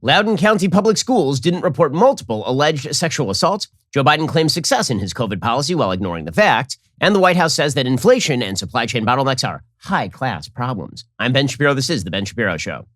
Loudoun County Public Schools didn't report multiple alleged sexual assaults. Joe Biden claims success in his COVID policy while ignoring the facts. And the White House says that inflation and supply chain bottlenecks are high-class problems. I'm Ben Shapiro. This is The Ben Shapiro Show.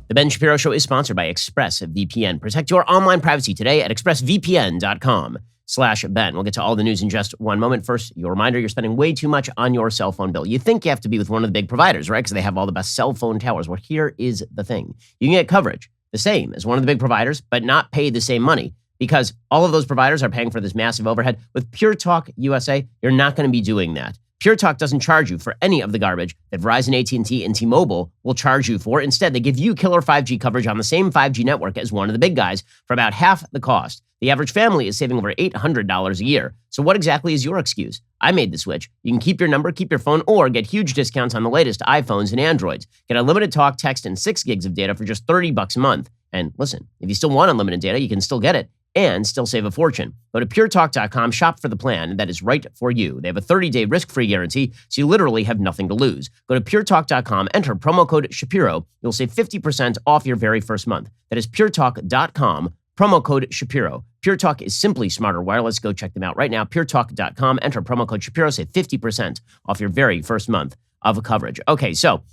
The Ben Shapiro Show is sponsored by ExpressVPN. Protect your online privacy today at expressvpn.com/Ben. We'll get to all the news in just one moment. First, your reminder, you're spending way too much on your cell phone bill. You think you have to be with one of the big providers, right? Because they have all the best cell phone towers. Well, here is the thing. You can get coverage the same as one of the big providers, but not pay the same money because all of those providers are paying for this massive overhead. With Pure Talk USA, you're not going to be doing that. Pure Talk doesn't charge you for any of the garbage that Verizon, AT&T, and T-Mobile will charge you for. Instead, they give you killer 5G coverage on the same 5G network as one of the big guys for about half the cost. The average family is saving over $800 a year. So what exactly is your excuse? I made the switch. You can keep your number, keep your phone, or get huge discounts on the latest iPhones and Androids. Get unlimited talk, text, and 6 gigs of data for just $30 a month. And listen, if you still want unlimited data, you can still get it and still save a fortune. Go to puretalk.com, shop for the plan that is right for you. They have a 30-day risk-free guarantee, so you literally have nothing to lose. Go to puretalk.com, enter promo code Shapiro. You'll save 50% off your very first month. That is puretalk.com, promo code Shapiro. Pure Talk is simply smarter wireless. Go check them out right now. puretalk.com, enter promo code Shapiro, save 50% off your very first month of coverage. Okay, so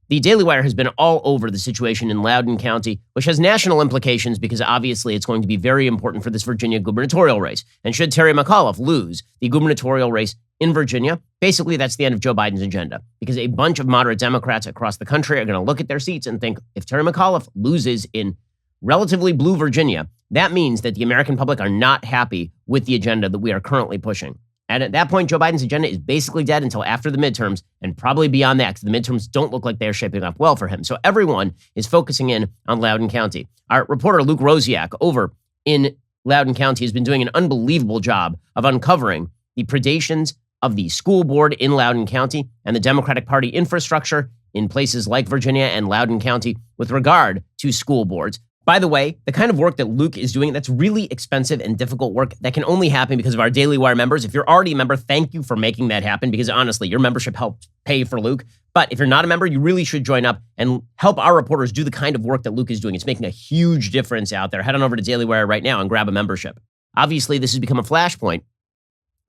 the Daily Wire has been all over the situation in Loudoun County, which has national implications because obviously it's going to be very important for this Virginia gubernatorial race. And should Terry McAuliffe lose the gubernatorial race in Virginia, basically that's the end of Joe Biden's agenda because a bunch of moderate Democrats across the country are going to look at their seats and think if Terry McAuliffe loses in relatively blue Virginia, that means that the American public are not happy with the agenda that we are currently pushing. And at that point, Joe Biden's agenda is basically dead until after the midterms and probably beyond that because the midterms don't look like they're shaping up well for him. So everyone is focusing in on Loudoun County. Our reporter, Luke Rosiak, over in Loudoun County has been doing an unbelievable job of uncovering the predations of the school board in Loudoun County and the Democratic Party infrastructure in places like Virginia and Loudoun County with regard to school boards. By the way, the kind of work that Luke is doing, that's really expensive and difficult work that can only happen because of our Daily Wire members. If you're already a member, thank you for making that happen because honestly, your membership helped pay for Luke. But if you're not a member, you really should join up and help our reporters do the kind of work that Luke is doing. It's making a huge difference out there. Head on over to Daily Wire right now and grab a membership. Obviously, this has become a flashpoint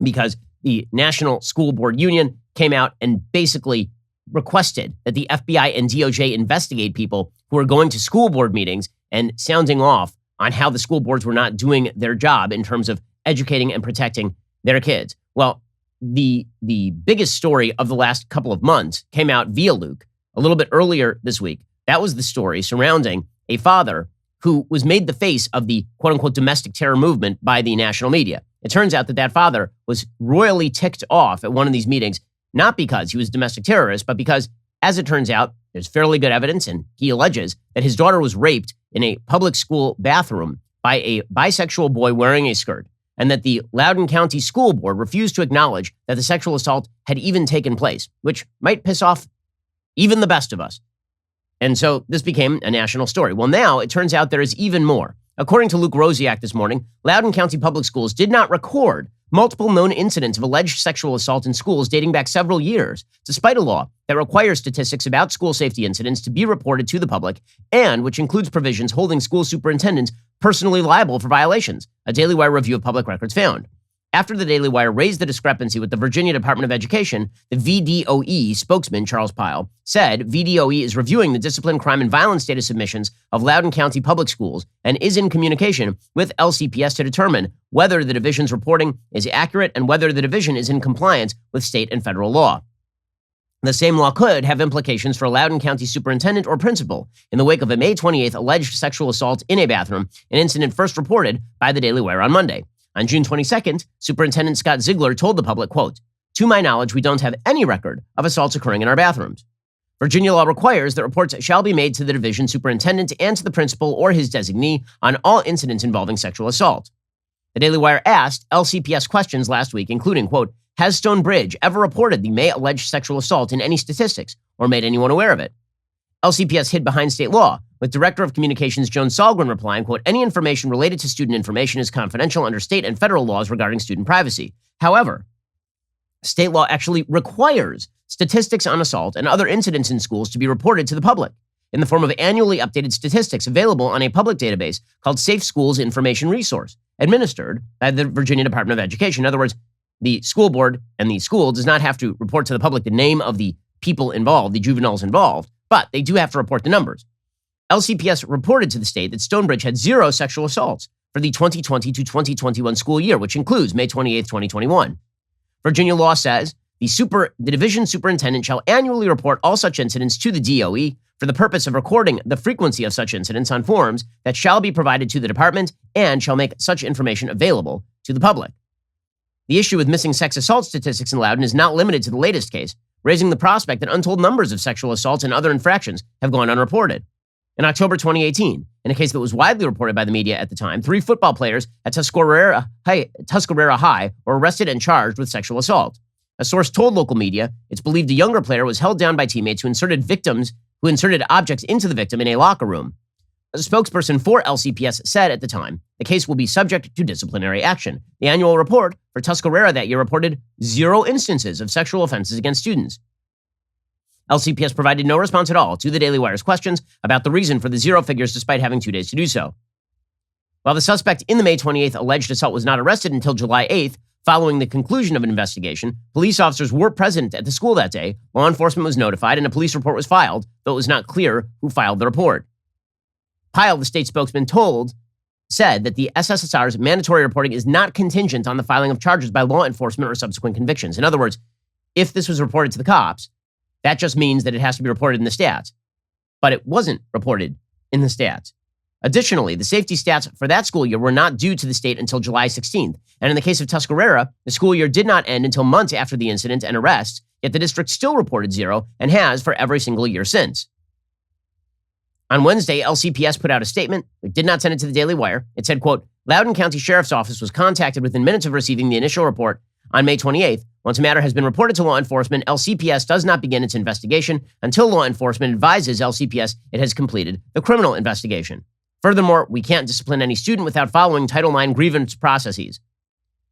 because the National School Board Union came out and basically requested that the FBI and DOJ investigate people who are going to school board meetings and sounding off on how the school boards were not doing their job in terms of educating and protecting their kids. Well, the biggest story of the last couple of months came out via Luke a little bit earlier this week. That was the story surrounding a father who was made the face of the quote-unquote domestic terror movement by the national media. It turns out that that father was royally ticked off at one of these meetings, not because he was a domestic terrorist, but because, as it turns out, there's fairly good evidence, and he alleges that his daughter was raped in a public school bathroom by a bisexual boy wearing a skirt, and that the Loudoun County School Board refused to acknowledge that the sexual assault had even taken place, which might piss off even the best of us. And so this became a national story. Well, now it turns out there is even more. According to Luke Rosiak this morning, Loudoun County Public Schools did not record multiple known incidents of alleged sexual assault in schools dating back several years, despite a law that requires statistics about school safety incidents to be reported to the public and which includes provisions holding school superintendents personally liable for violations, a Daily Wire review of public records found. After the Daily Wire raised the discrepancy with the Virginia Department of Education, the VDOE spokesman, Charles Pyle, said VDOE is reviewing the discipline, crime, and violence data submissions of Loudoun County Public Schools and is in communication with LCPS to determine whether the division's reporting is accurate and whether the division is in compliance with state and federal law. The same law could have implications for a Loudoun County superintendent or principal in the wake of a May 28th alleged sexual assault in a bathroom, an incident first reported by the Daily Wire on Monday. On June 22nd, Superintendent Scott Ziegler told the public, quote, "To my knowledge, we don't have any record of assaults occurring in our bathrooms. Virginia law requires that reports shall be made to the division superintendent and to the principal or his designee on all incidents involving sexual assault." The Daily Wire asked LCPS questions last week, including, quote, "Has Stonebridge ever reported the May alleged sexual assault in any statistics or made anyone aware of it?" LCPS hid behind state law, with Director of Communications Joan Sahlgren replying, quote, "Any information related to student information is confidential under state and federal laws regarding student privacy. However, State law actually requires statistics on assault and other incidents in schools to be reported to the public in the form of annually updated statistics available on a public database called Safe Schools Information Resource, administered by the Virginia Department of Education. In other words, the school board and the school does not have to report to the public the name of the people involved, the juveniles involved, but they do have to report the numbers. LCPS reported to the state that Stonebridge had 0 sexual assaults for the 2020 to 2021 school year, which includes May 28, 2021. Virginia law says the division superintendent shall annually report all such incidents to the DOE for the purpose of recording the frequency of such incidents on forms that shall be provided to the department and shall make such information available to the public. The issue with missing sex assault statistics in Loudoun is not limited to the latest case, raising the prospect that untold numbers of sexual assaults and other infractions have gone unreported. In October 2018, in a case that was widely reported by the media at the time, 3 football players at Tuscarora High were arrested and charged with sexual assault. A source told local media it's believed a younger player was held down by teammates who inserted objects into the victim in a locker room. A spokesperson for LCPS said at the time, the case will be subject to disciplinary action. The annual report for Tuscarora that year reported 0 instances of sexual offenses against students. LCPS provided no response at all to the Daily Wire's questions about the reason for the 0 figures despite having 2 days to do so. While the suspect in the May 28th alleged assault was not arrested until July 8th, following the conclusion of an investigation, police officers were present at the school that day, law enforcement was notified, and a police report was filed, though it was not clear who filed the report. Pyle, the state spokesman, said that the SSSR's mandatory reporting is not contingent on the filing of charges by law enforcement or subsequent convictions. In other words, if this was reported to the cops, that just means that it has to be reported in the stats. But it wasn't reported in the stats. Additionally, the safety stats for that school year were not due to the state until July 16th. And in the case of Tuscarora, the school year did not end until months after the incident and arrests, yet the district still reported 0 and has for every single year since. On Wednesday, LCPS put out a statement. It did not send it to the Daily Wire. It said, quote, Loudoun County Sheriff's Office was contacted within minutes of receiving the initial report on May 28th. Once a matter has been reported to law enforcement, LCPS does not begin its investigation until law enforcement advises LCPS it has completed the criminal investigation. Furthermore, we can't discipline any student without following Title IX grievance processes.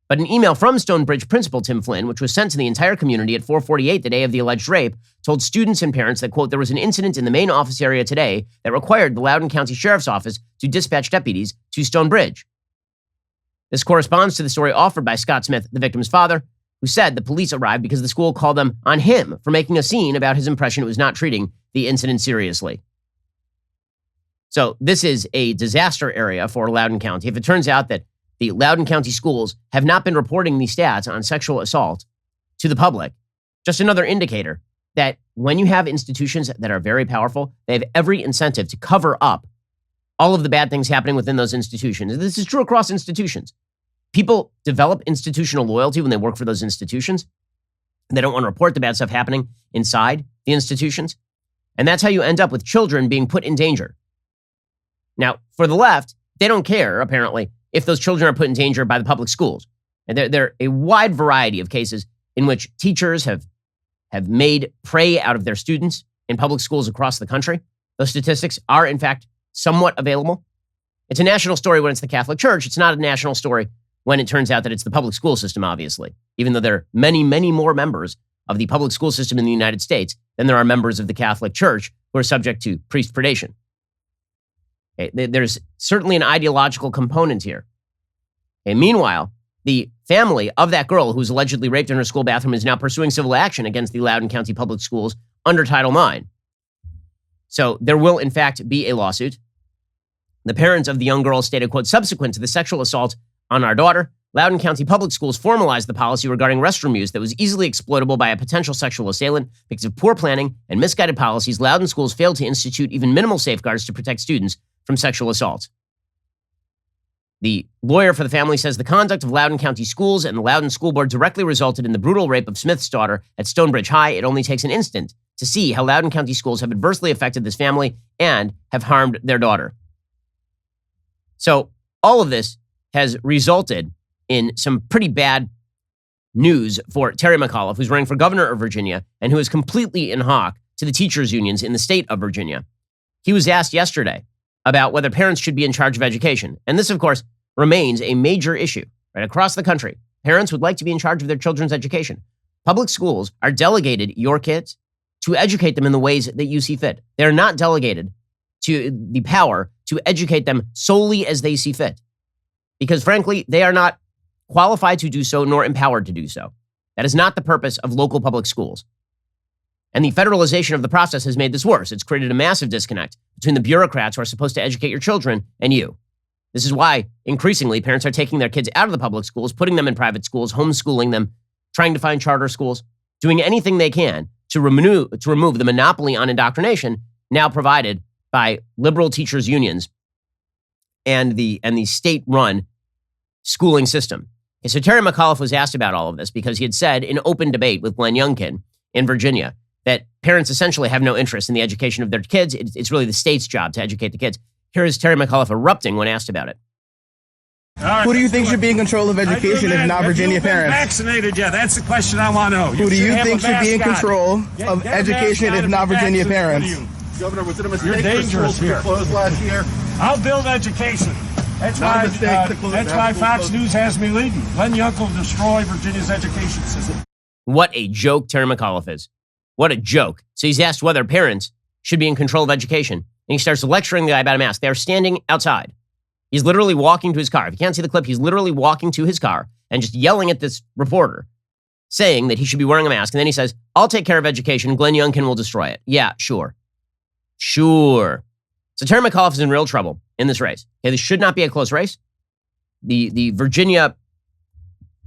But an email from Stonebridge principal Tim Flynn, which was sent to the entire community at 4:48 the day of the alleged rape, told students and parents that, quote, there was an incident in the main office area today that required the Loudoun County Sheriff's Office to dispatch deputies to Stonebridge. This corresponds to the story offered by Scott Smith, the victim's father, who said the police arrived because the school called them on him for making a scene about his impression it was not treating the incident seriously. So this is a disaster area for Loudoun County. If it turns out that the Loudoun County schools have not been reporting these stats on sexual assault to the public, just another indicator that when you have institutions that are very powerful, they have every incentive to cover up all of the bad things happening within those institutions. And this is true across institutions. People develop institutional loyalty when they work for those institutions. They don't want to report the bad stuff happening inside the institutions. And that's how you end up with children being put in danger. Now, for the left, they don't care, apparently, if those children are put in danger by the public schools. And there are a wide variety of cases in which teachers have made prey out of their students in public schools across the country. Those statistics are, in fact, somewhat available. It's a national story when it's the Catholic Church. It's not a national story when it turns out that it's the public school system, obviously, even though there are many, many more members of the public school system in the United States than there are members of the Catholic Church who are subject to priest predation. Okay, there's certainly an ideological component here. Okay, meanwhile, the family of that girl who was allegedly raped in her school bathroom is now pursuing civil action against the Loudoun County Public Schools under Title IX. So there will, in fact, be a lawsuit. The parents of the young girl stated, quote, subsequent to the sexual assault on our daughter, Loudoun County Public Schools formalized the policy regarding restroom use that was easily exploitable by a potential sexual assailant. Because of poor planning and misguided policies, Loudoun schools failed to institute even minimal safeguards to protect students from sexual assault. The lawyer for the family says the conduct of Loudoun County schools and the Loudoun School Board directly resulted in the brutal rape of Smith's daughter at Stonebridge High. It only takes an instant to see how Loudoun County schools have adversely affected this family and have harmed their daughter. So all of this has resulted in some pretty bad news for Terry McAuliffe, who's running for governor of Virginia and who is completely in hock to the teachers' unions in the state of Virginia. He was asked yesterday about whether parents should be in charge of education. And this, of course, remains a major issue right across the country. Parents would like to be in charge of their children's education. Public schools are delegated your kids to educate them in the ways that you see fit. They're not delegated to the power to educate them solely as they see fit. Because frankly, they are not qualified to do so nor empowered to do so. That is not the purpose of local public schools. And the federalization of the process has made this worse. It's created a massive disconnect between the bureaucrats who are supposed to educate your children and you. This is why, increasingly, parents are taking their kids out of the public schools, putting them in private schools, homeschooling them, trying to find charter schools, doing anything they can to remove the monopoly on indoctrination now provided by liberal teachers' unions and the state-run schooling system. Okay, so Terry McAuliffe was asked about all of this because he had said in open debate with Glenn Youngkin in Virginia that parents essentially have no interest in the education of their kids. It's really the state's job to educate the kids. Here is Terry McAuliffe erupting when asked about it. Right, who do you think should be in control of education if not Virginia parents? Vaccinated yet? That's the question I want to know. Who do you think should be in control of education if not Virginia parents? Governor, was it a mistake You're dangerous for schools to be closed last year? I'll build education. That's why Fox News has me leading. Glenn Youngkin will destroy Virginia's education system. What a joke Terry McAuliffe is. What a joke. So he's asked whether parents should be in control of education. And he starts lecturing the guy about a mask. They're standing outside. He's literally walking to his car. If you can't see the clip, he's literally walking to his car and just yelling at this reporter, saying that he should be wearing a mask. And then he says, I'll take care of education. Glenn Youngkin will destroy it. Yeah, sure. Sure. So Terry McAuliffe is in real trouble in this race. Okay, this should not be a close race. The Virginia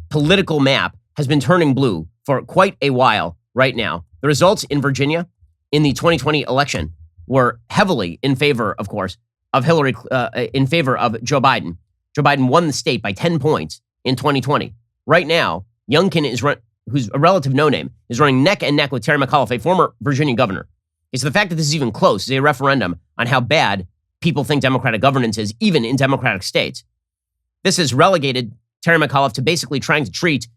political map has been turning blue for quite a while right now. The results in Virginia in the 2020 election were heavily in favor, of course, of in favor of Joe Biden. Joe Biden won the state by 10 points in 2020. Right now, Youngkin, who's a relative no-name, is running neck and neck with Terry McAuliffe, a former Virginia governor. So the fact that this is even close is a referendum on how bad people think democratic governance is, even in democratic states. This has relegated Terry McAuliffe to basically trying to treat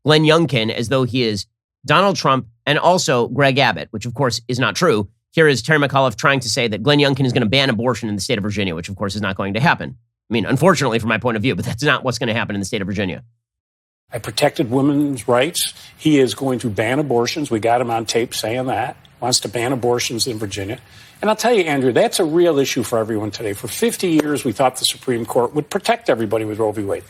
Glenn Youngkin as though he is Donald Trump and also Greg Abbott, which of course is not true. Here is Terry McAuliffe trying to say that Glenn Youngkin is going to ban abortion in the state of Virginia, which of course is not going to happen. I mean, unfortunately from my point of view, but that's not what's going to happen in the state of Virginia. I protected women's rights. He is going to ban abortions. We got him on tape saying that. Wants to ban abortions in Virginia. And I'll tell you, Andrew, that's a real issue for everyone today. For 50 years, we thought the Supreme Court would protect everybody with Roe v. Wade.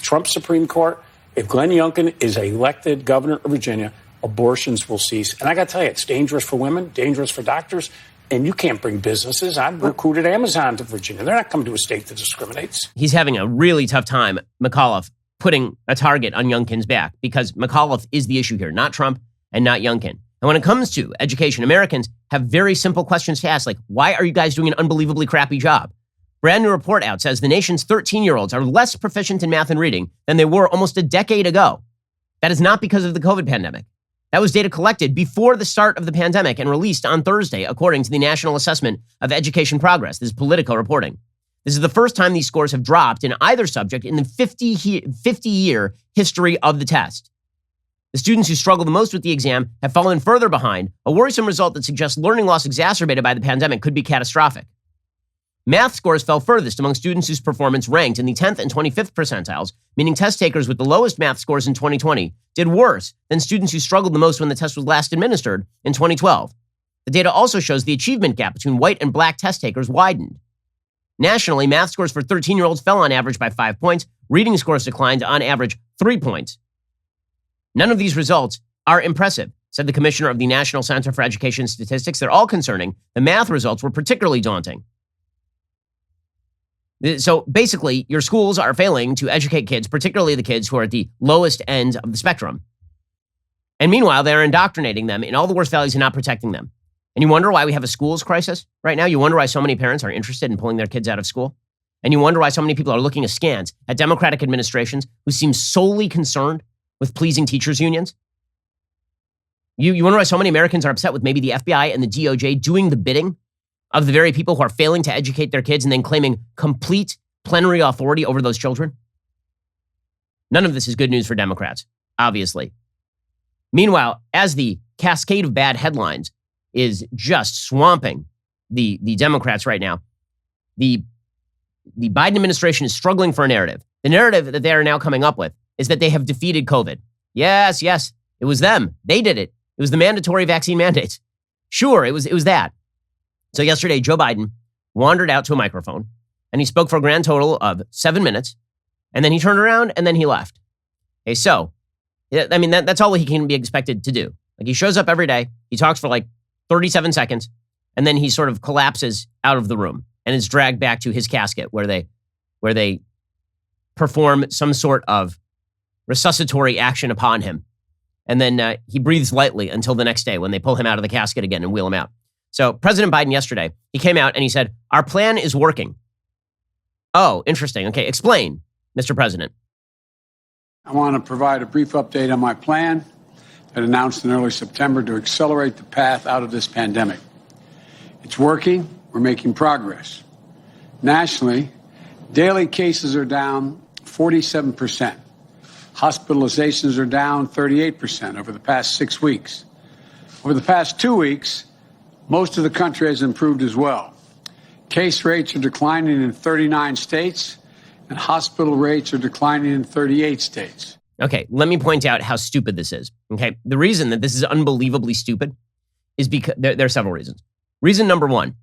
Trump's Supreme Court, if Glenn Youngkin is elected governor of Virginia, abortions will cease. And I got to tell you, it's dangerous for women, dangerous for doctors, and you can't bring businesses. I've recruited Amazon to Virginia. They're not coming to a state that discriminates. He's having a really tough time, McAuliffe, putting a target on Youngkin's back because McAuliffe is the issue here, not Trump and not Youngkin. And when it comes to education, Americans have very simple questions to ask, like, why are you guys doing an unbelievably crappy job? Brand new report out says the nation's 13-year-olds are less proficient in math and reading than they were almost a decade ago. That is not because of the COVID pandemic. That was data collected before the start of the pandemic and released on Thursday, according to the National Assessment of Education Progress. This is Politico reporting. This is the first time these scores have dropped in either subject in the 50-year history of the test. The students who struggle the most with the exam have fallen further behind, a worrisome result that suggests learning loss exacerbated by the pandemic could be catastrophic. Math scores fell furthest among students whose performance ranked in the 10th and 25th percentiles, meaning test takers with the lowest math scores in 2020 did worse than students who struggled the most when the test was last administered in 2012. The data also shows the achievement gap between white and black test takers widened. Nationally, math scores for 13-year-olds fell on average by 5 points. Reading scores declined on average 3 points. None of these results are impressive, said the commissioner of the National Center for Education Statistics. They're all concerning. The math results were particularly daunting. So basically, your schools are failing to educate kids, particularly the kids who are at the lowest end of the spectrum. And meanwhile, they're indoctrinating them in all the worst values and not protecting them. And you wonder why we have a schools crisis right now? You wonder why so many parents are interested in pulling their kids out of school? And you wonder why so many people are looking askance at Democratic administrations who seem solely concerned with pleasing teachers' unions? You wonder why so many Americans are upset with maybe the FBI and the DOJ doing the bidding of the very people who are failing to educate their kids and then claiming complete plenary authority over those children? None of this is good news for Democrats, obviously. Meanwhile, as the cascade of bad headlines is just swamping the Democrats right now, the Biden administration is struggling for a narrative. The narrative that they are now coming up with is that they have defeated COVID. Yes, It was them. They did it. It was the mandatory vaccine mandates. Sure, it was that. So yesterday, Joe Biden wandered out to a microphone and he spoke for a grand total of 7 minutes. And then he turned around and then he left. Okay, so, I mean, that's all he can be expected to do. Like, he shows up every day. He talks for like 37 seconds. And then he sort of collapses out of the room and is dragged back to his casket where they perform some sort of resuscitory action upon him. And then he breathes lightly until the next day when they pull him out of the casket again and wheel him out. So President Biden yesterday, he came out and he said, our plan is working. Oh, interesting. Okay, explain, Mr. President. I want to provide a brief update on my plan that announced in early September to accelerate the path out of this pandemic. It's working. We're making progress. Nationally, daily cases are down 47%. Hospitalizations are down 38% over the past 6 weeks. Over the past 2 weeks, most of the country has improved as well. Case rates are declining in 39 states, and hospital rates are declining in 38 states. Okay, let me point out how stupid this is. Okay, the reason that this is unbelievably stupid is because there are several reasons. Reason number one,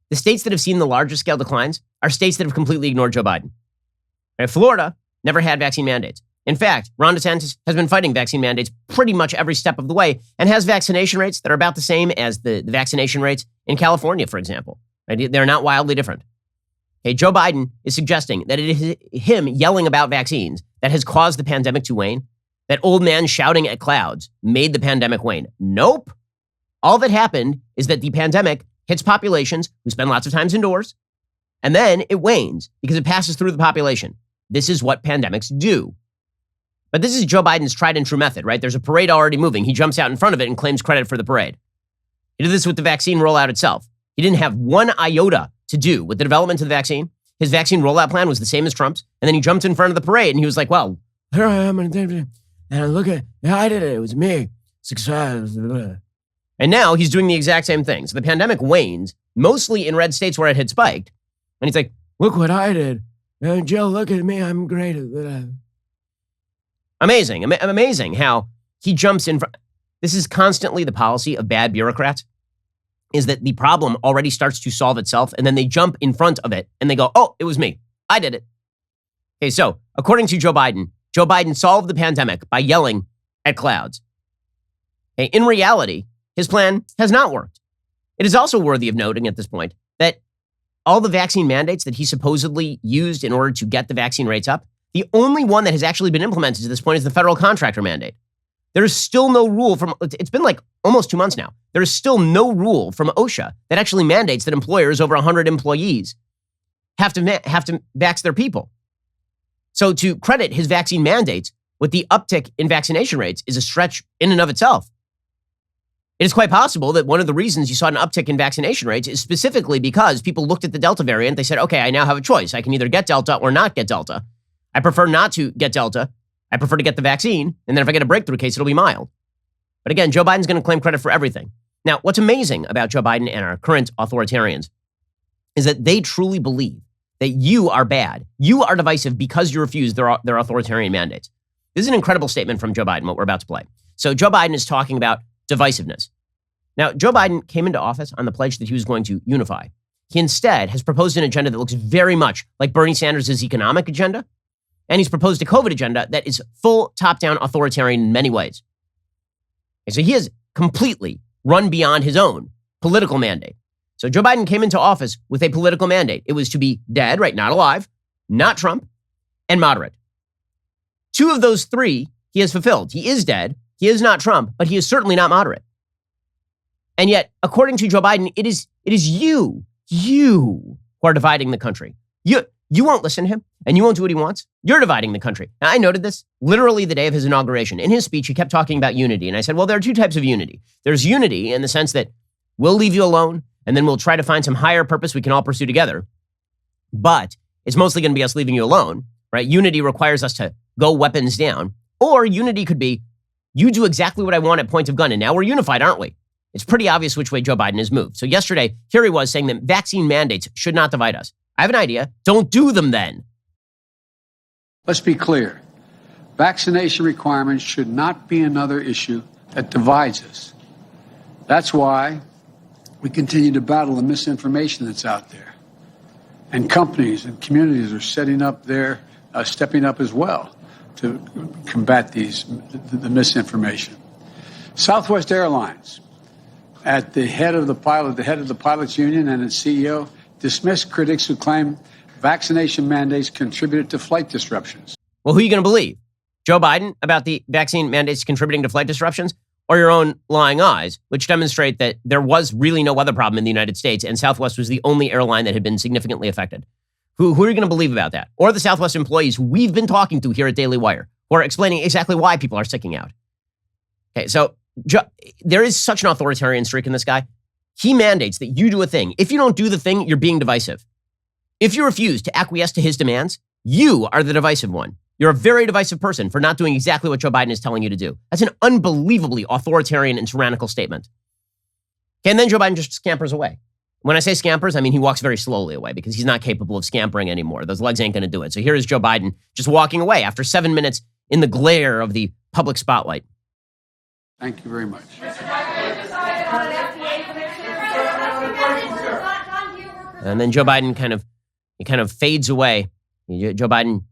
the states that have seen the largest scale declines are states that have completely ignored Joe Biden. Right, Florida never had vaccine mandates. In fact, Ron DeSantis has been fighting vaccine mandates pretty much every step of the way and has vaccination rates that are about the same as the vaccination rates in California, for example. Right? They're not wildly different. Okay, Joe Biden is suggesting that it is him yelling about vaccines that has caused the pandemic to wane, that old man shouting at clouds made the pandemic wane. Nope. All that happened is that the pandemic hits populations who spend lots of times indoors, and then it wanes because it passes through the population. This is what pandemics do. But this is Joe Biden's tried and true method, right? There's a parade already moving. He jumps out in front of it and claims credit for the parade. He did this with the vaccine rollout itself. He didn't have one iota to do with the development of the vaccine. His vaccine rollout plan was the same as Trump's. And then he jumped in front of the parade and he was like, well, here I am. And look at, yeah, I did it. It was me. Success. And now he's doing the exact same thing. So the pandemic wanes, mostly in red states where it had spiked. And he's like, look what I did. Joe, look at me. I'm great at that. Amazing. Amazing how he jumps in front. This is constantly the policy of bad bureaucrats, is that the problem already starts to solve itself, and then they jump in front of it, and they go, oh, it was me. I did it. Okay, so according to Joe Biden solved the pandemic by yelling at clouds. Okay, in reality, his plan has not worked. It is also worthy of noting at this point that all the vaccine mandates that he supposedly used in order to get the vaccine rates up, the only one that has actually been implemented to this point is the federal contractor mandate. There is still no rule from, it's been like almost 2 months now. There is still no rule from OSHA that actually mandates that employers over 100 employees have to vax their people. So to credit his vaccine mandates with the uptick in vaccination rates is a stretch in and of itself. It is quite possible that one of the reasons you saw an uptick in vaccination rates is specifically because people looked at the Delta variant. They said, okay, I now have a choice. I can either get Delta or not get Delta. I prefer not to get Delta. I prefer to get the vaccine. And then if I get a breakthrough case, it'll be mild. But again, Joe Biden's going to claim credit for everything. Now, what's amazing about Joe Biden and our current authoritarians is that they truly believe that you are bad. You are divisive because you refuse their authoritarian mandates. This is an incredible statement from Joe Biden, what we're about to play. So Joe Biden is talking about divisiveness. Now, Joe Biden came into office on the pledge that he was going to unify. He instead has proposed an agenda that looks very much like Bernie Sanders' economic agenda. And he's proposed a COVID agenda that is full top-down authoritarian in many ways. Okay, so he has completely run beyond his own political mandate. So Joe Biden came into office with a political mandate. It was to be dead, right, not alive, not Trump, and moderate. 2 of those 3 he has fulfilled. He is dead, he is not Trump, but he is certainly not moderate. And yet, according to Joe Biden, it is you who are dividing the country. You won't listen to him, and you won't do what he wants. You're dividing the country. Now, I noted this literally the day of his inauguration. In his speech, he kept talking about unity. And I said, well, there are 2 types of unity. There's unity in the sense that we'll leave you alone, and then we'll try to find some higher purpose we can all pursue together. But it's mostly going to be us leaving you alone, right? Unity requires us to go weapons down. Or unity could be, you do exactly what I want at point of gun, and now we're unified, aren't we? It's pretty obvious which way Joe Biden has moved. So yesterday, here he was saying that vaccine mandates should not divide us. I have an idea. Don't do them then. Let's be clear. Vaccination requirements should not be another issue that divides us. That's why we continue to battle the misinformation that's out there. And companies and communities are stepping up as well to combat the misinformation. Southwest Airlines, at the head of the pilots union and its CEO, dismissed critics who claim vaccination mandates contributed to flight disruptions. Well, who are you going to believe? Joe Biden about the vaccine mandates contributing to flight disruptions, or your own lying eyes, which demonstrate that there was really no weather problem in the United States and Southwest was the only airline that had been significantly affected? Who are you going to believe about that? Or the Southwest employees who we've been talking to here at Daily Wire, who are explaining exactly why people are sticking out. Okay, so there is such an authoritarian streak in this guy. He mandates that you do a thing. If you don't do the thing, you're being divisive. If you refuse to acquiesce to his demands, you are the divisive one. You're a very divisive person for not doing exactly what Joe Biden is telling you to do. That's an unbelievably authoritarian and tyrannical statement. Okay, and then Joe Biden just scampers away. When I say scampers, I mean he walks very slowly away because he's not capable of scampering anymore. Those legs ain't going to do it. So here is Joe Biden just walking away after 7 minutes in the glare of the public spotlight. Thank you very much. And then Joe Biden kind of fades away. Joe Biden,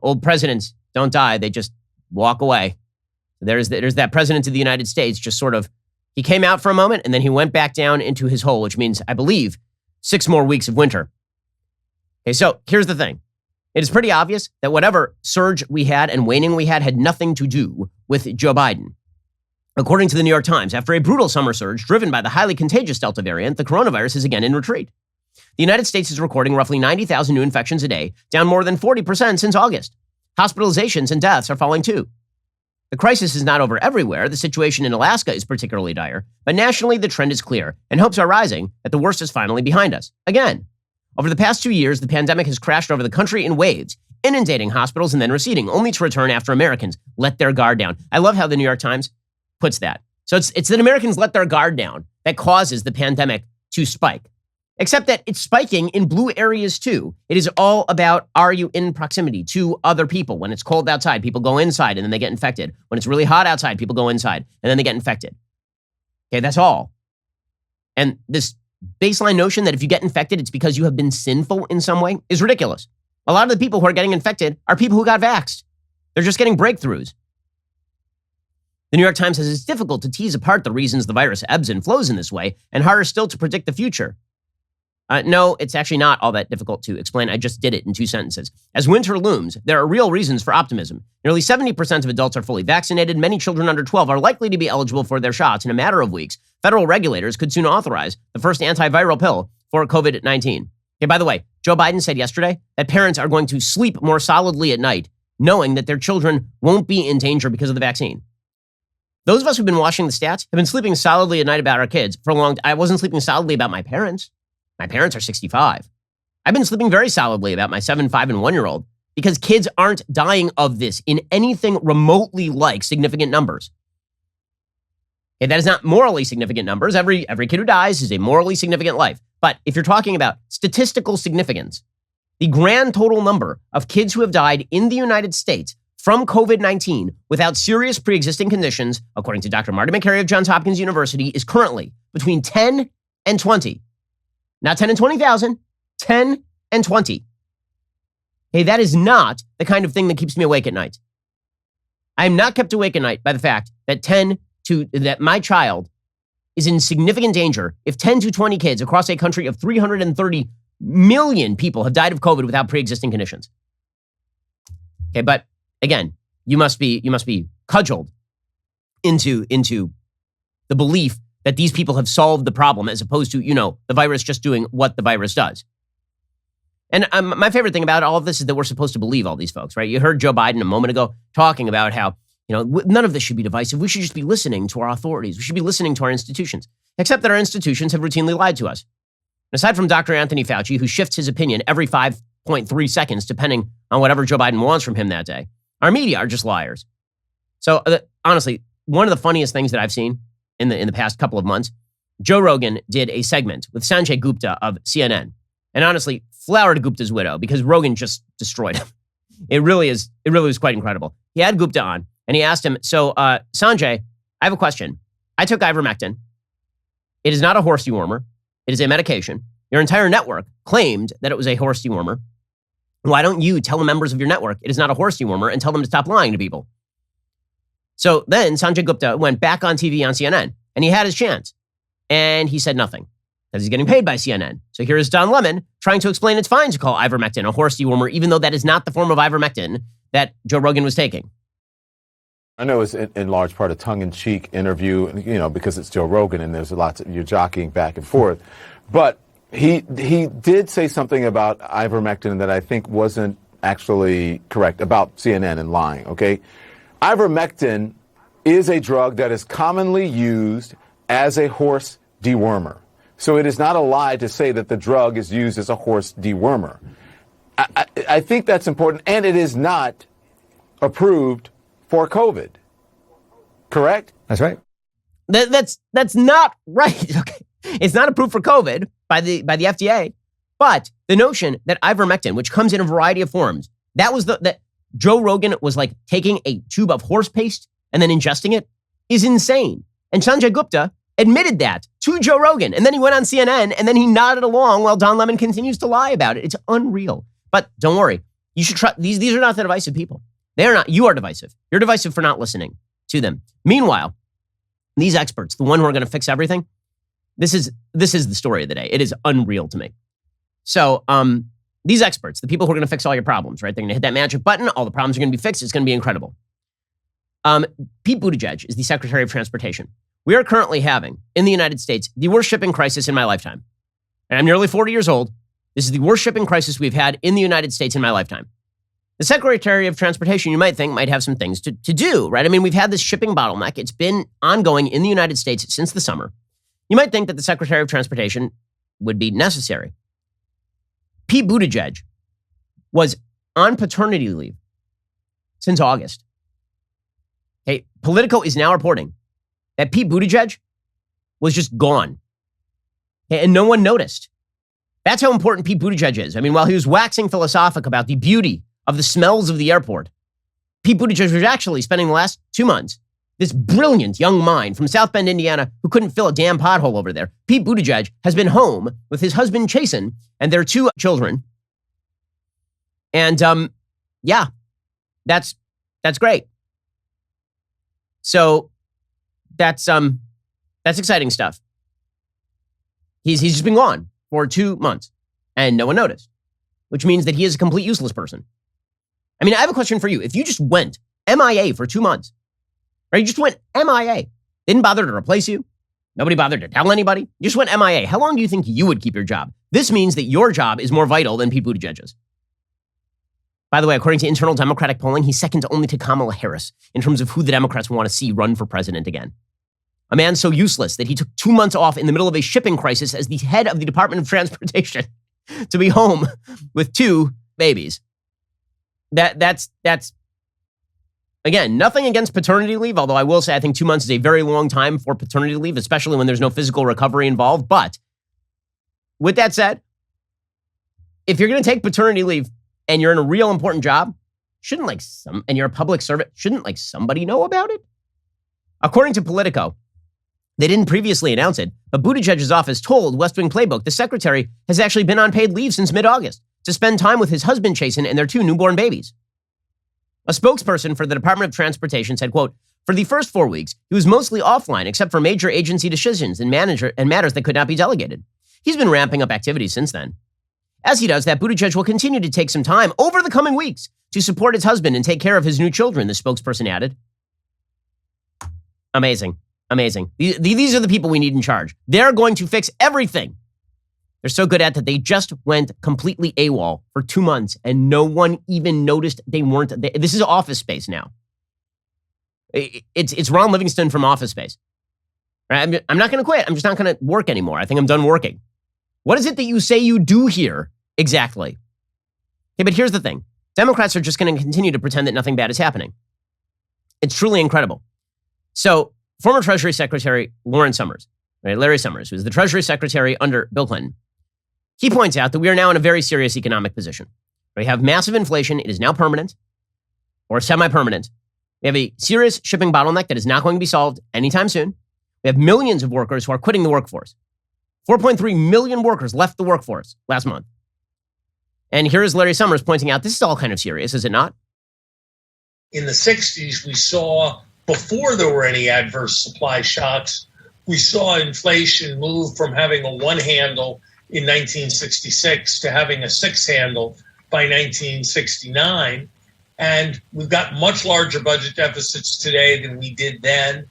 old presidents don't die. They just walk away. There's that president of the United States just sort of, he came out for a moment and then he went back down into his hole, which means, I believe, 6 more weeks of winter. Okay, so here's the thing. It is pretty obvious that whatever surge we had and waning we had nothing to do with Joe Biden. According to the New York Times, after a brutal summer surge driven by the highly contagious Delta variant, the coronavirus is again in retreat. The United States is recording roughly 90,000 new infections a day, down more than 40% since August. Hospitalizations and deaths are falling too. The crisis is not over everywhere. The situation in Alaska is particularly dire, but nationally the trend is clear, and hopes are rising that the worst is finally behind us. Again, over the past 2 years, the pandemic has crashed over the country in waves, inundating hospitals and then receding, only to return after Americans let their guard down. I love how the New York Times puts that. So it's that Americans let their guard down that causes the pandemic to spike. Except that it's spiking in blue areas too. It is all about, are you in proximity to other people? When it's cold outside, people go inside and then they get infected. When it's really hot outside, people go inside and then they get infected. Okay, that's all. And this baseline notion that if you get infected, it's because you have been sinful in some way is ridiculous. A lot of the people who are getting infected are people who got vaxxed. They're just getting breakthroughs. The New York Times says it's difficult to tease apart the reasons the virus ebbs and flows in this way, and harder still to predict the future. No, it's actually not all that difficult to explain. I just did it in 2 sentences. As winter looms, there are real reasons for optimism. Nearly 70% of adults are fully vaccinated. Many children under 12 are likely to be eligible for their shots in a matter of weeks. Federal regulators could soon authorize the first antiviral pill for COVID-19. Okay, by the way, Joe Biden said yesterday that parents are going to sleep more solidly at night, knowing that their children won't be in danger because of the vaccine. Those of us who've been watching the stats have been sleeping solidly at night about our kids for a long time. I wasn't sleeping solidly about my parents. My parents are 65. I've been sleeping very solidly about my 7, 5, and 1-year-old because kids aren't dying of this in anything remotely like significant numbers. Okay, that is not morally significant numbers. Every kid who dies is a morally significant life. But if you're talking about statistical significance, the grand total number of kids who have died in the United States from COVID-19 without serious pre-existing conditions, according to Dr. Marty McCary of Johns Hopkins University, is currently between 10 and 20. Not 10 and 20,000, 10 and 20. Hey, that is not the kind of thing that keeps me awake at night. I am not kept awake at night by the fact that that my child is in significant danger if 10 to 20 kids across a country of 330 million people have died of COVID without pre-existing conditions. Okay, but again, you must be cudgeled into the belief that these people have solved the problem as opposed to, the virus just doing what the virus does. And my favorite thing about all of this is that we're supposed to believe all these folks, right? You heard Joe Biden a moment ago talking about how, none of this should be divisive. We should just be listening to our authorities. We should be listening to our institutions, except that our institutions have routinely lied to us. Aside from Dr. Anthony Fauci, who shifts his opinion every 5.3 seconds, depending on whatever Joe Biden wants from him that day, our media are just liars. So honestly, one of the funniest things that I've seen in the past couple of months, Joe Rogan did a segment with Sanjay Gupta of CNN. And honestly, flower to Gupta's widow, because Rogan just destroyed him. It really was quite incredible. He had Gupta on and he asked him, so Sanjay, I have a question. I took ivermectin. It is not a horse dewormer. It is a medication. Your entire network claimed that it was a horse dewormer. Why don't you tell the members of your network it is not a horse dewormer and tell them to stop lying to people? So then Sanjay Gupta went back on TV on CNN, and he had his chance. And he said nothing because he's getting paid by CNN. So here is Don Lemon trying to explain it's fine to call ivermectin a horse dewormer, even though that is not the form of ivermectin that Joe Rogan was taking. I know it's in large part a tongue-in-cheek interview, because it's Joe Rogan and there's you're jockeying back and forth. But he did say something about ivermectin that I think wasn't actually correct about CNN and lying, okay? Ivermectin is a drug that is commonly used as a horse dewormer. So it is not a lie to say that the drug is used as a horse dewormer. I think that's important, and it is not approved for COVID. Correct? That's right. That's not right. Okay. It's not approved for COVID by the FDA, but the notion that ivermectin, which comes in a variety of forms, that Joe Rogan was like taking a tube of horse paste and then ingesting it, is insane. And Sanjay Gupta admitted that to Joe Rogan, and then he went on CNN, and then he nodded along while Don Lemon continues to lie about it. It's unreal. But don't worry, you should trust. These are not the divisive people. They are not. You are divisive. You're divisive for not listening to them. Meanwhile, these experts, the one who are going to fix everything, this is the story of the day. It is unreal to me. So these experts, the people who are going to fix all your problems, right? They're going to hit that magic button. All the problems are going to be fixed. It's going to be incredible. Pete Buttigieg is the Secretary of Transportation. We are currently having, in the United States, the worst shipping crisis in my lifetime. And I'm nearly 40 years old. This is the worst shipping crisis we've had in the United States in my lifetime. The Secretary of Transportation, you might think, might have some things to do, right? I mean, we've had this shipping bottleneck. It's been ongoing in the United States since the summer. You might think that the Secretary of Transportation would be necessary. Pete Buttigieg was on paternity leave since August. Okay, Politico is now reporting that Pete Buttigieg was just gone. Okay, and no one noticed. That's how important Pete Buttigieg is. I mean, while he was waxing philosophic about the beauty of the smells of the airport, Pete Buttigieg was actually spending the last 2 months, this brilliant young mind from South Bend, Indiana, who couldn't fill a damn pothole over there. Pete Buttigieg has been home with his husband, Chasen, and their 2 children. And yeah, that's great. So that's exciting stuff. He's just been gone for 2 months and no one noticed, which means that he is a complete useless person. I mean, I have a question for you. If you just went MIA for 2 months, right? You just went MIA, didn't bother to replace you. Nobody bothered to tell anybody. You just went MIA. How long do you think you would keep your job? This means that your job is more vital than Pete Buttigieg's. By the way, according to internal Democratic polling, he's second only to Kamala Harris in terms of who the Democrats want to see run for president again. A man so useless that he took 2 months off in the middle of a shipping crisis as the head of the Department of Transportation to be home with 2 babies. That's again, nothing against paternity leave, although I will say I think 2 months is a very long time for paternity leave, especially when there's no physical recovery involved. But with that said, if you're going to take paternity leave and you're in a real important job, and you're a public servant, shouldn't somebody know about it? According to Politico, they didn't previously announce it, but Buttigieg's office told West Wing Playbook the secretary has actually been on paid leave since mid-August to spend time with his husband, Chasen, and their 2 newborn babies. A spokesperson for the Department of Transportation said, quote, for the first 4 weeks, he was mostly offline except for major agency decisions and matters that could not be delegated. He's been ramping up activities since then. As he does that, Buttigieg will continue to take some time over the coming weeks to support his husband and take care of his new children, the spokesperson added. Amazing. Amazing. These are the people we need in charge. They're going to fix everything. They're so good at that they just went completely AWOL for 2 months and no one even noticed they weren't. This is Office Space now. It's Ron Livingston from Office Space. Right? I'm not going to quit. I'm just not going to work anymore. I think I'm done working. What is it that you say you do here exactly? Okay, but here's the thing. Democrats are just going to continue to pretend that nothing bad is happening. It's truly incredible. So, former Treasury Secretary Larry Summers, who was the Treasury Secretary under Bill Clinton, he points out that we are now in a very serious economic position. We have massive inflation. It is now permanent or semi-permanent. We have a serious shipping bottleneck that is not going to be solved anytime soon. We have millions of workers who are quitting the workforce. 4.3 million workers left the workforce last month. And here is Larry Summers pointing out this is all kind of serious, is it not? In the 60s, we saw, before there were any adverse supply shocks, we saw inflation move from having a one handle in 1966 to having a six handle by 1969. And we've got much larger budget deficits today than we did then.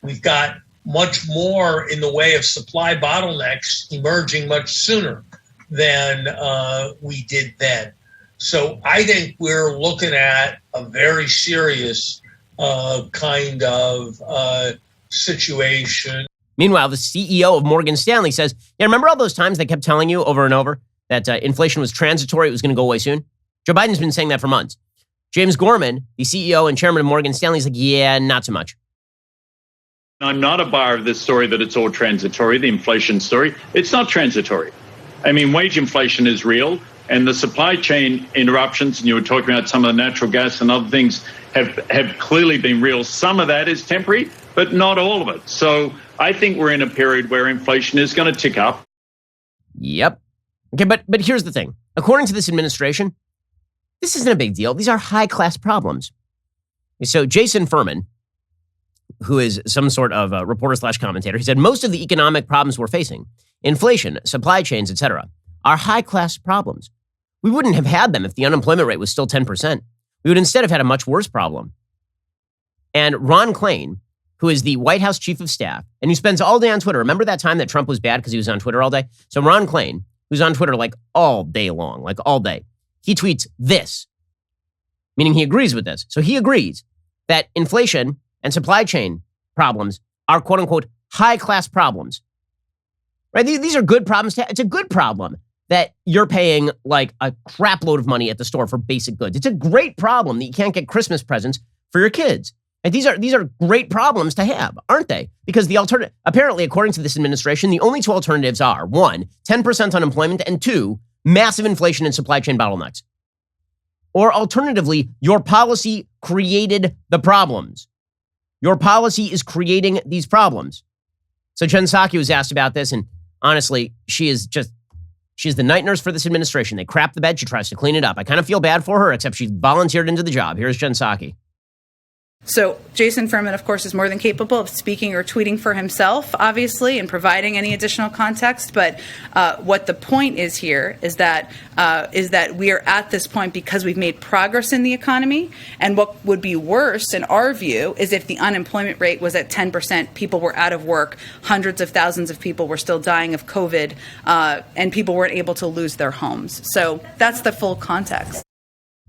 We've got much more in the way of supply bottlenecks emerging much sooner than we did then. So I think we're looking at a very serious kind of situation. Meanwhile, the CEO of Morgan Stanley says, yeah, remember all those times they kept telling you over and over that inflation was transitory, it was going to go away soon? Joe Biden's been saying that for months. James Gorman, the CEO and chairman of Morgan Stanley, is like, yeah, not so much. I'm not a buyer of this story that it's all transitory, the inflation story. It's not transitory. I mean, wage inflation is real, and the supply chain interruptions, and you were talking about some of the natural gas and other things, have clearly been real. Some of that is temporary, but not all of it. So I think we're in a period where inflation is going to tick up. Yep. Okay, but here's the thing. According to this administration, this isn't a big deal. These are high-class problems. So Jason Furman, who is some sort of a reporter/commentator, he said most of the economic problems we're facing, inflation, supply chains, etc., are high-class problems. We wouldn't have had them if the unemployment rate was still 10%. We would instead have had a much worse problem. And Ron Klain, who is the White House chief of staff, and who spends all day on Twitter. Remember that time that Trump was bad because he was on Twitter all day? So Ron Klain, who's on Twitter like all day long, like all day, he tweets this, meaning he agrees with this. So he agrees that inflation and supply chain problems are quote unquote high-class problems. Right? These are good problems. It's a good problem that you're paying like a crap load of money at the store for basic goods. It's a great problem that you can't get Christmas presents for your kids. And these are great problems to have, aren't they? Because the alternative, apparently, according to this administration, the only two alternatives are 1, 10% unemployment, and 2, massive inflation and supply chain bottlenecks. Or alternatively, your policy created the problems. Your policy is creating these problems. So Jen Psaki was asked about this, and honestly, she's the night nurse for this administration. They crap the bed. She tries to clean it up. I kind of feel bad for her, except she volunteered into the job. Here's Jen Psaki. So Jason Furman, of course, is more than capable of speaking or tweeting for himself, obviously, and providing any additional context. But what the point is here is that we are at this point because we've made progress in the economy. And what would be worse, in our view, is if the unemployment rate was at 10%, people were out of work, hundreds of thousands of people were still dying of COVID, and people weren't able to lose their homes. So that's the full context.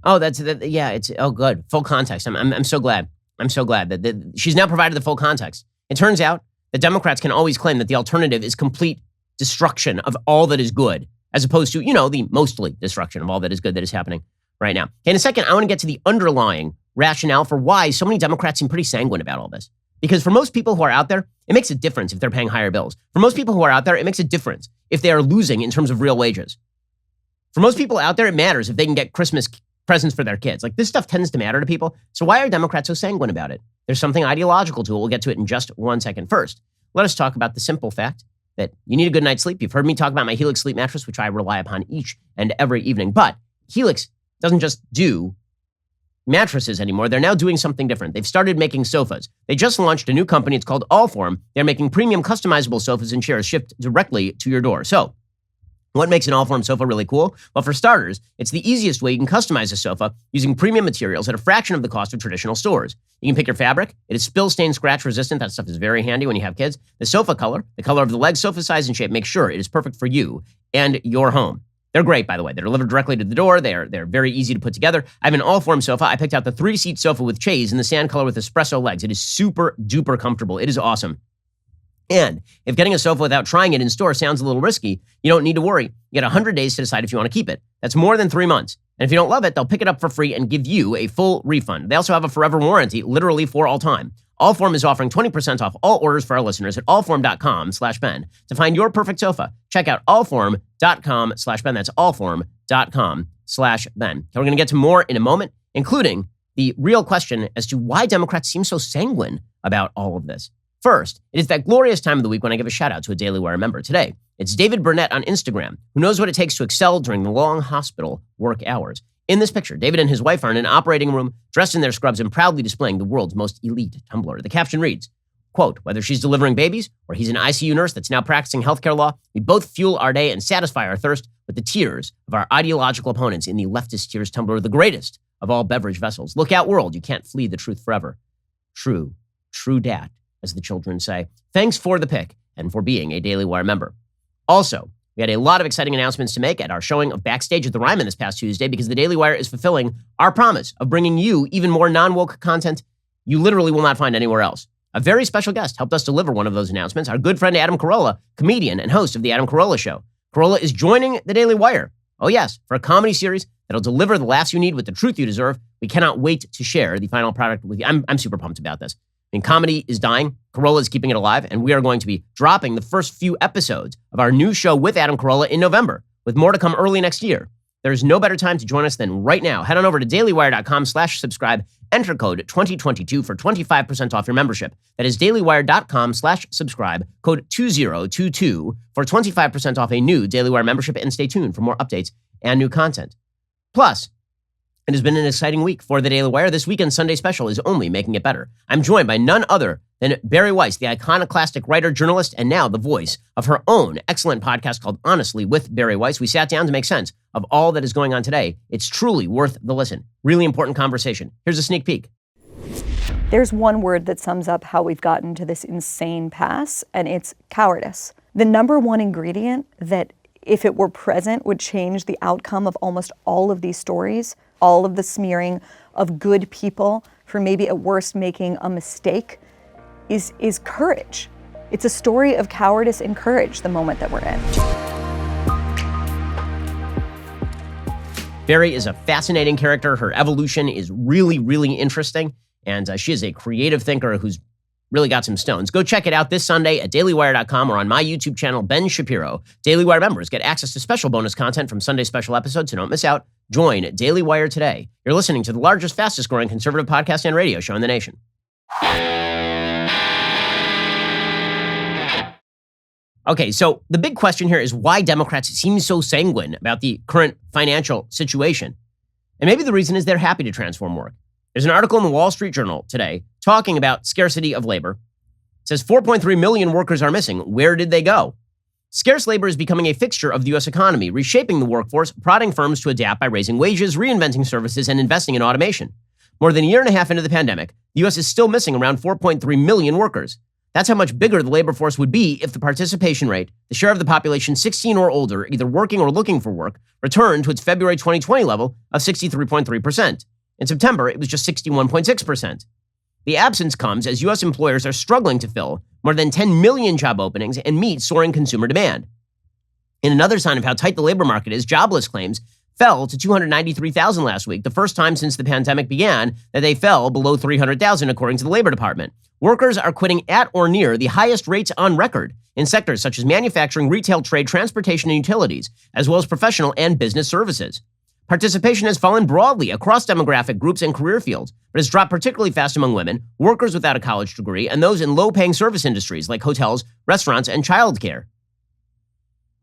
Oh, it's good. Full context. I'm so glad. I'm so glad that she's now provided the full context. It turns out that Democrats can always claim that the alternative is complete destruction of all that is good, as opposed to, the mostly destruction of all that is good that is happening right now. In a second, I want to get to the underlying rationale for why so many Democrats seem pretty sanguine about all this. Because for most people who are out there, it makes a difference if they're paying higher bills. For most people who are out there, it makes a difference if they are losing in terms of real wages. For most people out there, it matters if they can get Christmas presents for their kids. Like, this stuff tends to matter to people. So why are Democrats so sanguine about it? There's something ideological to it. We'll get to it in just 1 second. First, let us talk about the simple fact that you need a good night's sleep. You've heard me talk about my Helix sleep mattress, which I rely upon each and every evening. But Helix doesn't just do mattresses anymore. They're now doing something different. They've started making sofas. They just launched a new company. It's called Allform. They're making premium customizable sofas and chairs shipped directly to your door. So what makes an Allform sofa really cool? Well, for starters, it's the easiest way you can customize a sofa using premium materials at a fraction of the cost of traditional stores. You can pick your fabric. It is spill, stain, scratch resistant. That stuff is very handy when you have kids. The sofa color, the color of the legs, sofa size, and shape, make sure it is perfect for you and your home. They're great, by the way. They're delivered directly to the door. They're very easy to put together. I have an Allform sofa. I picked out the 3-seat sofa with chaise in the sand color with espresso legs. It is super duper comfortable. It is awesome. And if getting a sofa without trying it in store sounds a little risky, you don't need to worry. You get 100 days to decide if you want to keep it. That's more than 3 months. And if you don't love it, they'll pick it up for free and give you a full refund. They also have a forever warranty, literally for all time. Allform is offering 20% off all orders for our listeners at allform.com/Ben. To find your perfect sofa, check out allform.com/Ben. That's allform.com/Ben. We're going to get to more in a moment, including the real question as to why Democrats seem so sanguine about all of this. First, it is that glorious time of the week when I give a shout out to a Daily Wire member. Today, it's David Burnett on Instagram, who knows what it takes to excel during the long hospital work hours. In this picture, David and his wife are in an operating room, dressed in their scrubs and proudly displaying the world's most elite tumbler. The caption reads, quote, whether she's delivering babies or he's an ICU nurse that's now practicing healthcare law, we both fuel our day and satisfy our thirst with the tears of our ideological opponents in the leftist tears tumbler, the greatest of all beverage vessels. Look out, world. You can't flee the truth forever. True dat, as the children say. Thanks for the pick and for being a Daily Wire member. Also, we had a lot of exciting announcements to make at our showing of Backstage at the Ryman this past Tuesday because the Daily Wire is fulfilling our promise of bringing you even more non-woke content you literally will not find anywhere else. A very special guest helped us deliver one of those announcements, our good friend Adam Carolla, comedian and host of The Adam Carolla Show. Carolla is joining the Daily Wire. Oh yes, for a comedy series that'll deliver the laughs you need with the truth you deserve. We cannot wait to share the final product with you. I'm super pumped about this. I mean, comedy is dying. Carolla is keeping it alive, and we are going to be dropping the first few episodes of our new show with Adam Carolla in November, with more to come early next year. There's no better time to join us than right now. Head on over to dailywire.com/subscribe. Enter code 2022 for 25% off your membership. That is dailywire.com/subscribe, code 2022 for 25% off a new Daily Wire membership, and stay tuned for more updates and new content. Plus, it has been an exciting week for the Daily Wire. This weekend's Sunday special is only making it better. I'm joined by none other than Bari Weiss, the iconoclastic writer, journalist, and now the voice of her own excellent podcast called Honestly with Bari Weiss. We sat down to make sense of all that is going on today. It's truly worth the listen. Really important conversation. Here's a sneak peek. There's one word that sums up how we've gotten to this insane pass, and it's cowardice. The number one ingredient that, if it were present, would change the outcome of almost all of these stories, all of the smearing of good people for maybe at worst making a mistake, is courage. It's a story of cowardice and courage, the moment that we're in. Bari is a fascinating character. Her evolution is really, really interesting. And she is a creative thinker who's really got some stones. Go check it out this Sunday at dailywire.com or on my YouTube channel, Ben Shapiro. Daily Wire members get access to special bonus content from Sunday special episodes, so don't miss out. Join Daily Wire today. You're listening to the largest, fastest growing conservative podcast and radio show in the nation. Okay, so the big question here is why Democrats seem so sanguine about the current financial situation. And maybe the reason is they're happy to transform work. There's an article in the Wall Street Journal today talking about scarcity of labor. It says 4.3 million workers are missing. Where did they go? Scarce labor is becoming a fixture of the U.S. economy, reshaping the workforce, prodding firms to adapt by raising wages, reinventing services, and investing in automation. More than a year and a half into the pandemic, the U.S. is still missing around 4.3 million workers. That's how much bigger the labor force would be if the participation rate, the share of the population 16 or older, either working or looking for work, returned to its February 2020 level of 63.3%. In September, it was just 61.6%. The absence comes as U.S. employers are struggling to fill more than 10 million job openings and meet soaring consumer demand. In another sign of how tight the labor market is, jobless claims fell to 293,000 last week, the first time since the pandemic began that they fell below 300,000, according to the Labor Department. Workers are quitting at or near the highest rates on record in sectors such as manufacturing, retail, trade, transportation, and utilities, as well as professional and business services. Participation has fallen broadly across demographic groups and career fields, but has dropped particularly fast among women, workers without a college degree, and those in low-paying service industries like hotels, restaurants, and childcare.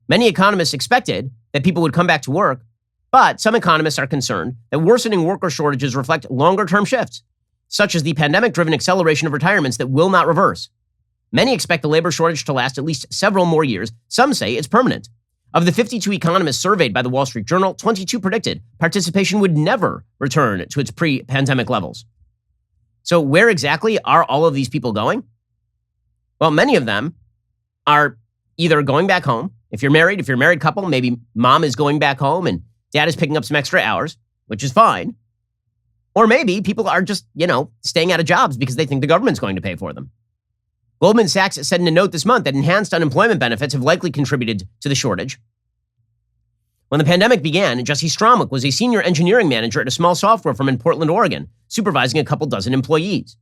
Many economists expected that people would come back to work, but some economists are concerned that worsening worker shortages reflect longer-term shifts, such as the pandemic-driven acceleration of retirements that will not reverse. Many expect the labor shortage to last at least several more years. Some say it's permanent. Of the 52 economists surveyed by the Wall Street Journal, 22 predicted participation would never return to its pre-pandemic levels. So where exactly are all of these people going? Well, many of them are either going back home. If you're a married couple, maybe mom is going back home and dad is picking up some extra hours, which is fine. Or maybe people are just, staying out of jobs because they think the government's going to pay for them. Goldman Sachs said in a note this month that enhanced unemployment benefits have likely contributed to the shortage. When the pandemic began, Jesse Stromwick was a senior engineering manager at a small software firm in Portland, Oregon, supervising a couple dozen employees.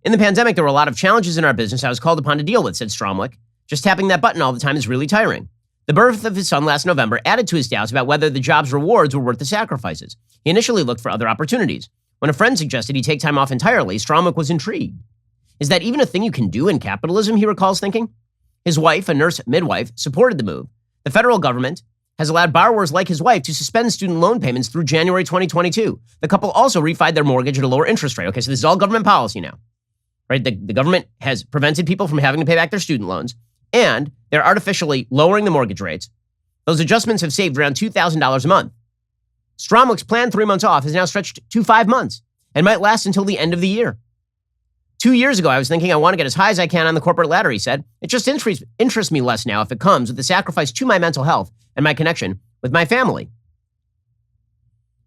In the pandemic, there were a lot of challenges in our business I was called upon to deal with, said Stromwick. Just tapping that button all the time is really tiring. The birth of his son last November added to his doubts about whether the job's rewards were worth the sacrifices. He initially looked for other opportunities. When a friend suggested he take time off entirely, Stromwick was intrigued. Is that even a thing you can do in capitalism, he recalls thinking? His wife, a nurse midwife, supported the move. The federal government has allowed borrowers like his wife to suspend student loan payments through January 2022. The couple also refied their mortgage at a lower interest rate. Okay, so this is all government policy now, right? The government has prevented people from having to pay back their student loans, and they're artificially lowering the mortgage rates. Those adjustments have saved around $2,000 a month. Stromwick's planned 3 months off is now stretched to 5 months and might last until the end of the year. 2 years ago, I was thinking I want to get as high as I can on the corporate ladder, he said. It just interests me less now if it comes with the sacrifice to my mental health and my connection with my family.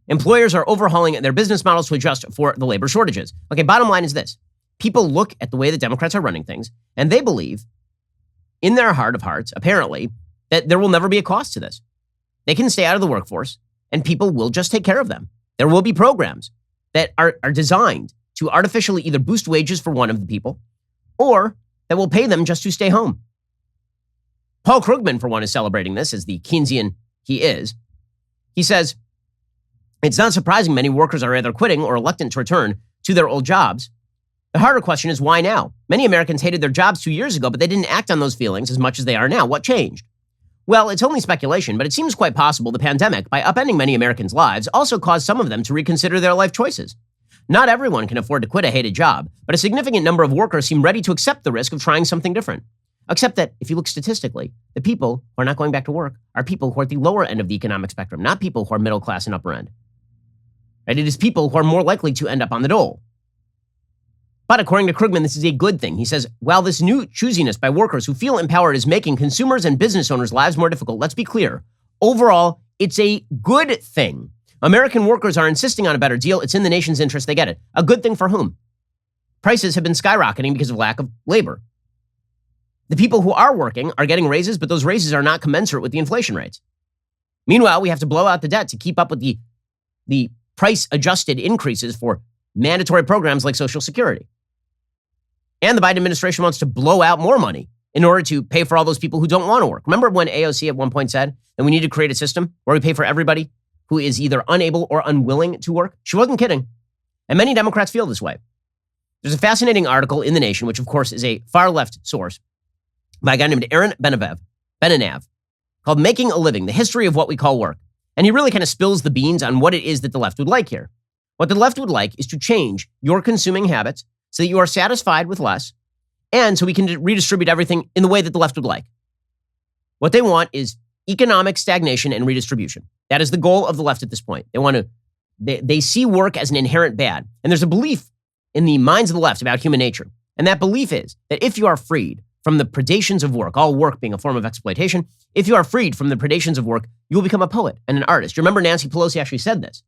Employers are overhauling their business models to adjust for the labor shortages. Okay, bottom line is this. People look at the way the Democrats are running things, and they believe, in their heart of hearts, apparently, that there will never be a cost to this. They can stay out of the workforce, and people will just take care of them. There will be programs that are designed to artificially either boost wages for one of the people or that will pay them just to stay home. Paul Krugman, for one, is celebrating this as the Keynesian he is. He says, it's not surprising many workers are either quitting or reluctant to return to their old jobs. The harder question is why now? Many Americans hated their jobs 2 years ago, but they didn't act on those feelings as much as they are now. What changed? Well, it's only speculation, but it seems quite possible the pandemic, by upending many Americans' lives, also caused some of them to reconsider their life choices. Not everyone can afford to quit a hated job, but a significant number of workers seem ready to accept the risk of trying something different. Except that, if you look statistically, the people who are not going back to work are people who are at the lower end of the economic spectrum, not people who are middle class and upper end. Right? It is people who are more likely to end up on the dole. But according to Krugman, this is a good thing. He says, while this new choosiness by workers who feel empowered is making consumers and business owners' lives more difficult, let's be clear. Overall, it's a good thing. American workers are insisting on a better deal. It's in the nation's interest. They get it. A good thing for whom? Prices have been skyrocketing because of lack of labor. The people who are working are getting raises, but those raises are not commensurate with the inflation rates. Meanwhile, we have to blow out the debt to keep up with the price-adjusted increases for mandatory programs like Social Security. And the Biden administration wants to blow out more money in order to pay for all those people who don't want to work. Remember when AOC at one point said that we need to create a system where we pay for everybody who is either unable or unwilling to work? She wasn't kidding. And many Democrats feel this way. There's a fascinating article in The Nation, which of course is a far-left source, by a guy named Aaron Benanav, called Making a Living, The History of What We Call Work. And he really kind of spills the beans on what it is that the left would like here. What the left would like is to change your consuming habits so that you are satisfied with less, and so we can redistribute everything in the way that the left would like. What they want is economic stagnation and redistribution. That is the goal of the left at this point. They see work as an inherent bad. And there's a belief in the minds of the left about human nature. And that belief is that if you are freed from the predations of work, all work being a form of exploitation, if you are freed from the predations of work, you will become a poet and an artist. You remember Nancy Pelosi actually said this.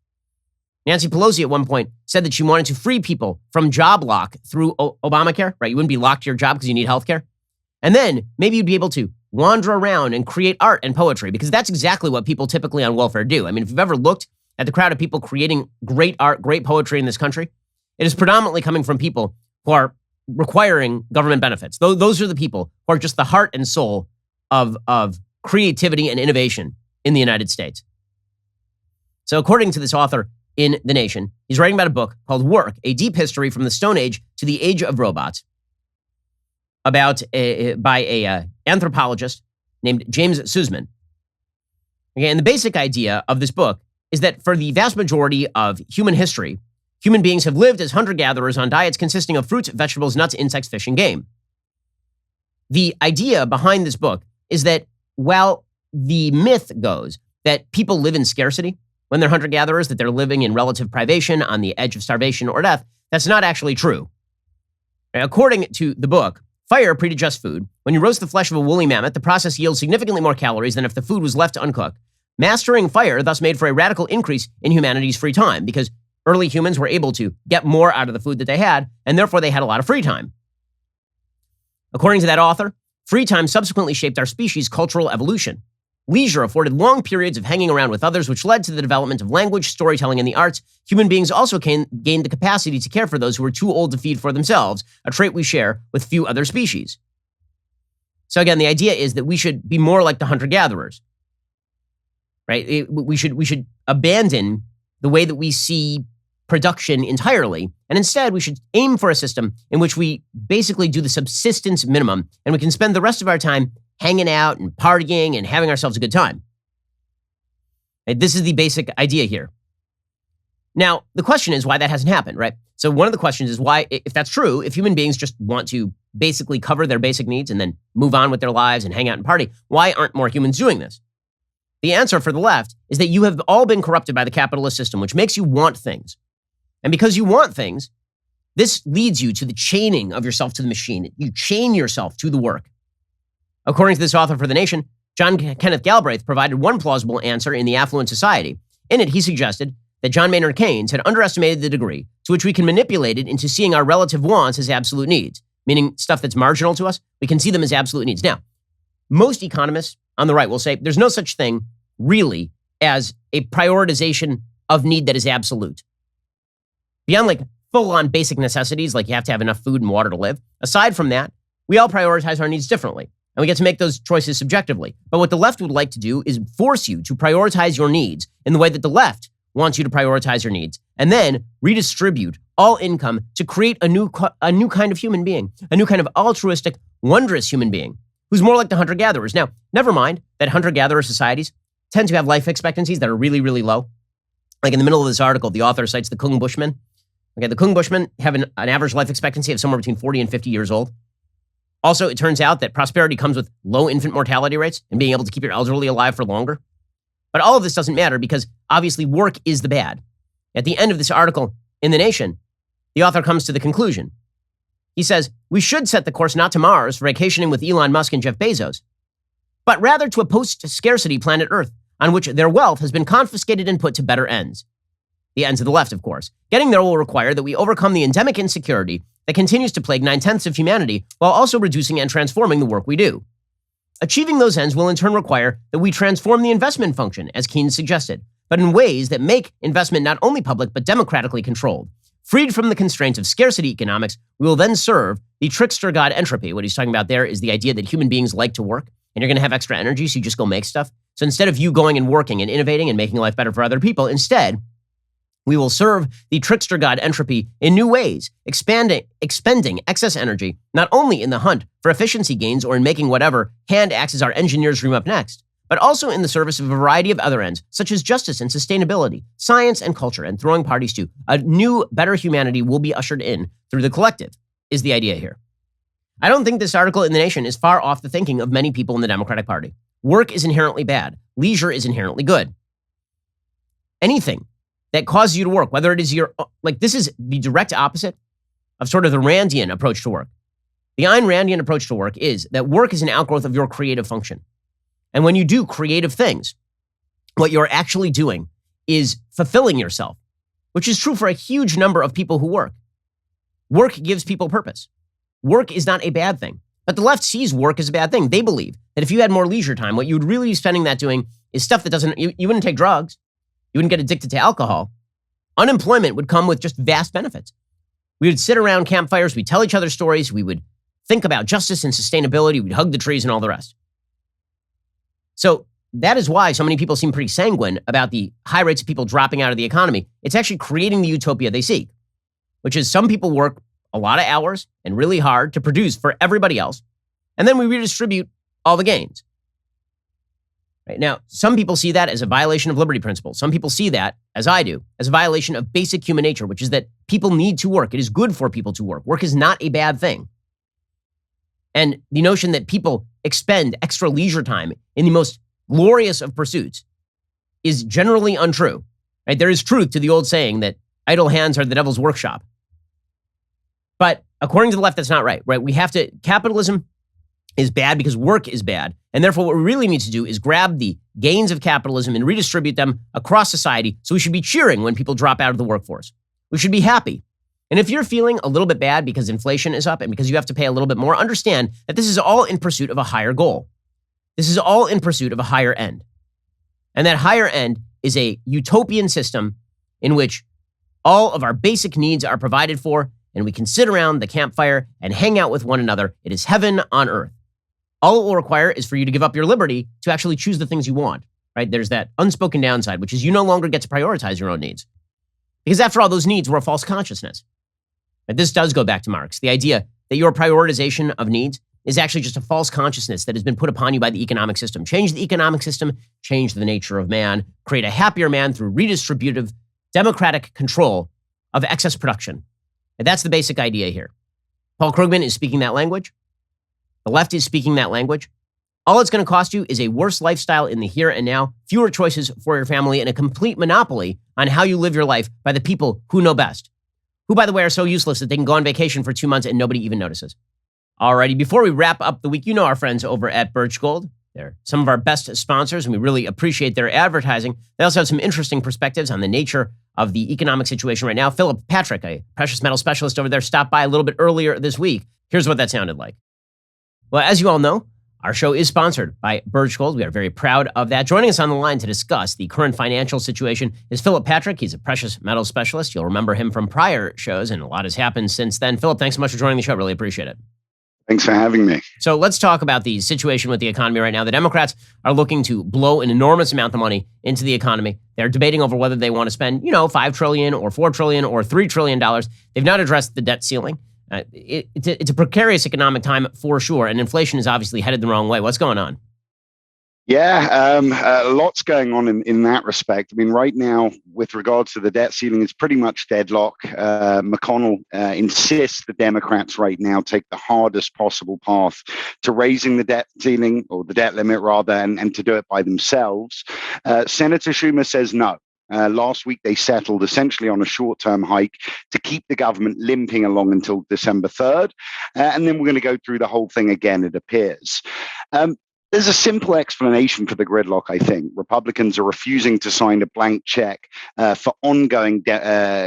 Nancy Pelosi at one point said that she wanted to free people from job lock through Obamacare, right? You wouldn't be locked to your job because you need health care. And then maybe you'd be able to wander around and create art and poetry, because that's exactly what people typically on welfare do. I mean, if you've ever looked at the crowd of people creating great art, great poetry in this country, it is predominantly coming from people who are requiring government benefits. Those are the people who are just the heart and soul of creativity and innovation in the United States. So according to this author in The Nation, he's writing about a book called Work, A Deep History from the Stone Age to the Age of Robots, by a anthropologist named James Sussman. Okay, and the basic idea of this book is that for the vast majority of human history, human beings have lived as hunter-gatherers on diets consisting of fruits, vegetables, nuts, insects, fish, and game. The idea behind this book is that while the myth goes that people live in scarcity when they're hunter-gatherers, that they're living in relative privation on the edge of starvation or death, that's not actually true. According to the book, fire predigests food. When you roast the flesh of a woolly mammoth, the process yields significantly more calories than if the food was left uncooked. Mastering fire thus made for a radical increase in humanity's free time, because early humans were able to get more out of the food that they had, and therefore they had a lot of free time. According to that author, free time subsequently shaped our species' cultural evolution. Leisure afforded long periods of hanging around with others, which led to the development of language, storytelling, and the arts. Human beings also gained the capacity to care for those who were too old to feed for themselves, a trait we share with few other species. So again, the idea is that we should be more like the hunter-gatherers, right? We should abandon the way that we see production entirely. And instead, we should aim for a system in which we basically do the subsistence minimum and we can spend the rest of our time hanging out and partying and having ourselves a good time. Right? This is the basic idea here. Now, the question is why that hasn't happened, right? So one of the questions is why, if that's true, if human beings just want to basically cover their basic needs and then move on with their lives and hang out and party, why aren't more humans doing this? The answer for the left is that you have all been corrupted by the capitalist system, which makes you want things. And because you want things, this leads you to the chaining of yourself to the machine. You chain yourself to the work. According to this author for The Nation, John Kenneth Galbraith provided one plausible answer in The Affluent Society. In it, he suggested that John Maynard Keynes had underestimated the degree to which we can manipulate it into seeing our relative wants as absolute needs, meaning stuff that's marginal to us, we can see them as absolute needs. Now, most economists on the right will say there's no such thing really as a prioritization of need that is absolute. Beyond like full-on basic necessities, like you have to have enough food and water to live, aside from that, we all prioritize our needs differently, and we get to make those choices subjectively. But what the left would like to do is force you to prioritize your needs in the way that the left wants you to prioritize your needs, and then redistribute all income to create a new kind of human being, a new kind of altruistic, wondrous human being, who's more like the hunter-gatherers. Now, never mind that hunter-gatherer societies tend to have life expectancies that are really, really low. Like in the middle of this article, the author cites the Kung Bushmen. Okay, the Kung Bushmen have an average life expectancy of somewhere between 40 and 50 years old. Also, it turns out that prosperity comes with low infant mortality rates and being able to keep your elderly alive for longer. But all of this doesn't matter because obviously work is the bad. At the end of this article in The Nation, the author comes to the conclusion. He says, we should set the course not to Mars for vacationing with Elon Musk and Jeff Bezos, but rather to a post-scarcity planet Earth on which their wealth has been confiscated and put to better ends. The ends of the left, of course. Getting there will require that we overcome the endemic insecurity that continues to plague 9/10 of humanity while also reducing and transforming the work we do. Achieving those ends will in turn require that we transform the investment function, as Keynes suggested, but in ways that make investment not only public but democratically controlled. Freed from the constraints of scarcity economics, we will then serve the trickster god entropy. What he's talking about there is the idea that human beings like to work, and you're going to have extra energy, so you just go make stuff. So instead of you going and working and innovating and making life better for other people, instead, we will serve the trickster god entropy in new ways, expending excess energy, not only in the hunt for efficiency gains or in making whatever hand axes our engineers dream up next, but also in the service of a variety of other ends, such as justice and sustainability, science and culture, and throwing parties to a new, better humanity will be ushered in through the collective, is the idea here. I don't think this article in The Nation is far off the thinking of many people in the Democratic Party. Work is inherently bad. Leisure is inherently good. Anything that causes you to work, whether it is this is the direct opposite of sort of the Randian approach to work. The Ayn Randian approach to work is that work is an outgrowth of your creative function. And when you do creative things, what you're actually doing is fulfilling yourself, which is true for a huge number of people who work. Work gives people purpose. Work is not a bad thing. But the left sees work as a bad thing. They believe that if you had more leisure time, what you would really be spending that doing is stuff that you wouldn't take drugs. You wouldn't get addicted to alcohol. Unemployment would come with just vast benefits. We would sit around campfires. We'd tell each other stories. We would think about justice and sustainability. We'd hug the trees and all the rest. So that is why so many people seem pretty sanguine about the high rates of people dropping out of the economy. It's actually creating the utopia they seek, which is some people work a lot of hours and really hard to produce for everybody else, and then we redistribute all the gains. Right? Now, some people see that as a violation of liberty principles. Some people see that, as I do, as a violation of basic human nature, which is that people need to work. It is good for people to work. Work is not a bad thing. And the notion that people expend extra leisure time in the most glorious of pursuits is generally untrue. Right? There is truth to the old saying that idle hands are the devil's workshop. But according to the left, that's not right. Right? Capitalism is bad because work is bad. And therefore, what we really need to do is grab the gains of capitalism and redistribute them across society. So we should be cheering when people drop out of the workforce. We should be happy. And if you're feeling a little bit bad because inflation is up and because you have to pay a little bit more, understand that this is all in pursuit of a higher goal. This is all in pursuit of a higher end. And that higher end is a utopian system in which all of our basic needs are provided for, and we can sit around the campfire and hang out with one another. It is heaven on earth. All it will require is for you to give up your liberty to actually choose the things you want, right? There's that unspoken downside, which is you no longer get to prioritize your own needs. Because after all, those needs were a false consciousness. But this does go back to Marx, the idea that your prioritization of needs is actually just a false consciousness that has been put upon you by the economic system. Change the economic system, change the nature of man, create a happier man through redistributive, democratic control of excess production. And that's the basic idea here. Paul Krugman is speaking that language. The left is speaking that language. All it's going to cost you is a worse lifestyle in the here and now, fewer choices for your family, and a complete monopoly on how you live your life by the people who know best, who, by the way, are so useless that they can go on vacation for 2 months and nobody even notices. Alrighty, before we wrap up the week, you know our friends over at Birch Gold. They're some of our best sponsors, and we really appreciate their advertising. They also have some interesting perspectives on the nature of the economic situation right now. Philip Patrick, a precious metal specialist over there, stopped by a little bit earlier this week. Here's what that sounded like. Well, as you all know, our show is sponsored by Birch Gold. We are very proud of that. Joining us on the line to discuss the current financial situation is Philip Patrick. He's a precious metal specialist. You'll remember him from prior shows, and a lot has happened since then. Philip, thanks so much for joining the show. Really appreciate it. Thanks for having me. So let's talk about the situation with the economy right now. The Democrats are looking to blow an enormous amount of money into the economy. They're debating over whether they want to spend, $5 trillion or $4 trillion or $3 trillion. They've not addressed the debt ceiling. It's a precarious economic time for sure, and inflation is obviously headed the wrong way. What's going on? Yeah, lots going on in that respect. I mean, right now, with regards to the debt ceiling, it's pretty much deadlock. McConnell insists the Democrats right now take the hardest possible path to raising the debt ceiling, or the debt limit rather, and to do it by themselves. Senator Schumer says no. Last week, they settled essentially on a short-term hike to keep the government limping along until December 3rd. And then we're going to go through the whole thing again, it appears. There's a simple explanation for the gridlock, I think. Republicans are refusing to sign a blank check for ongoing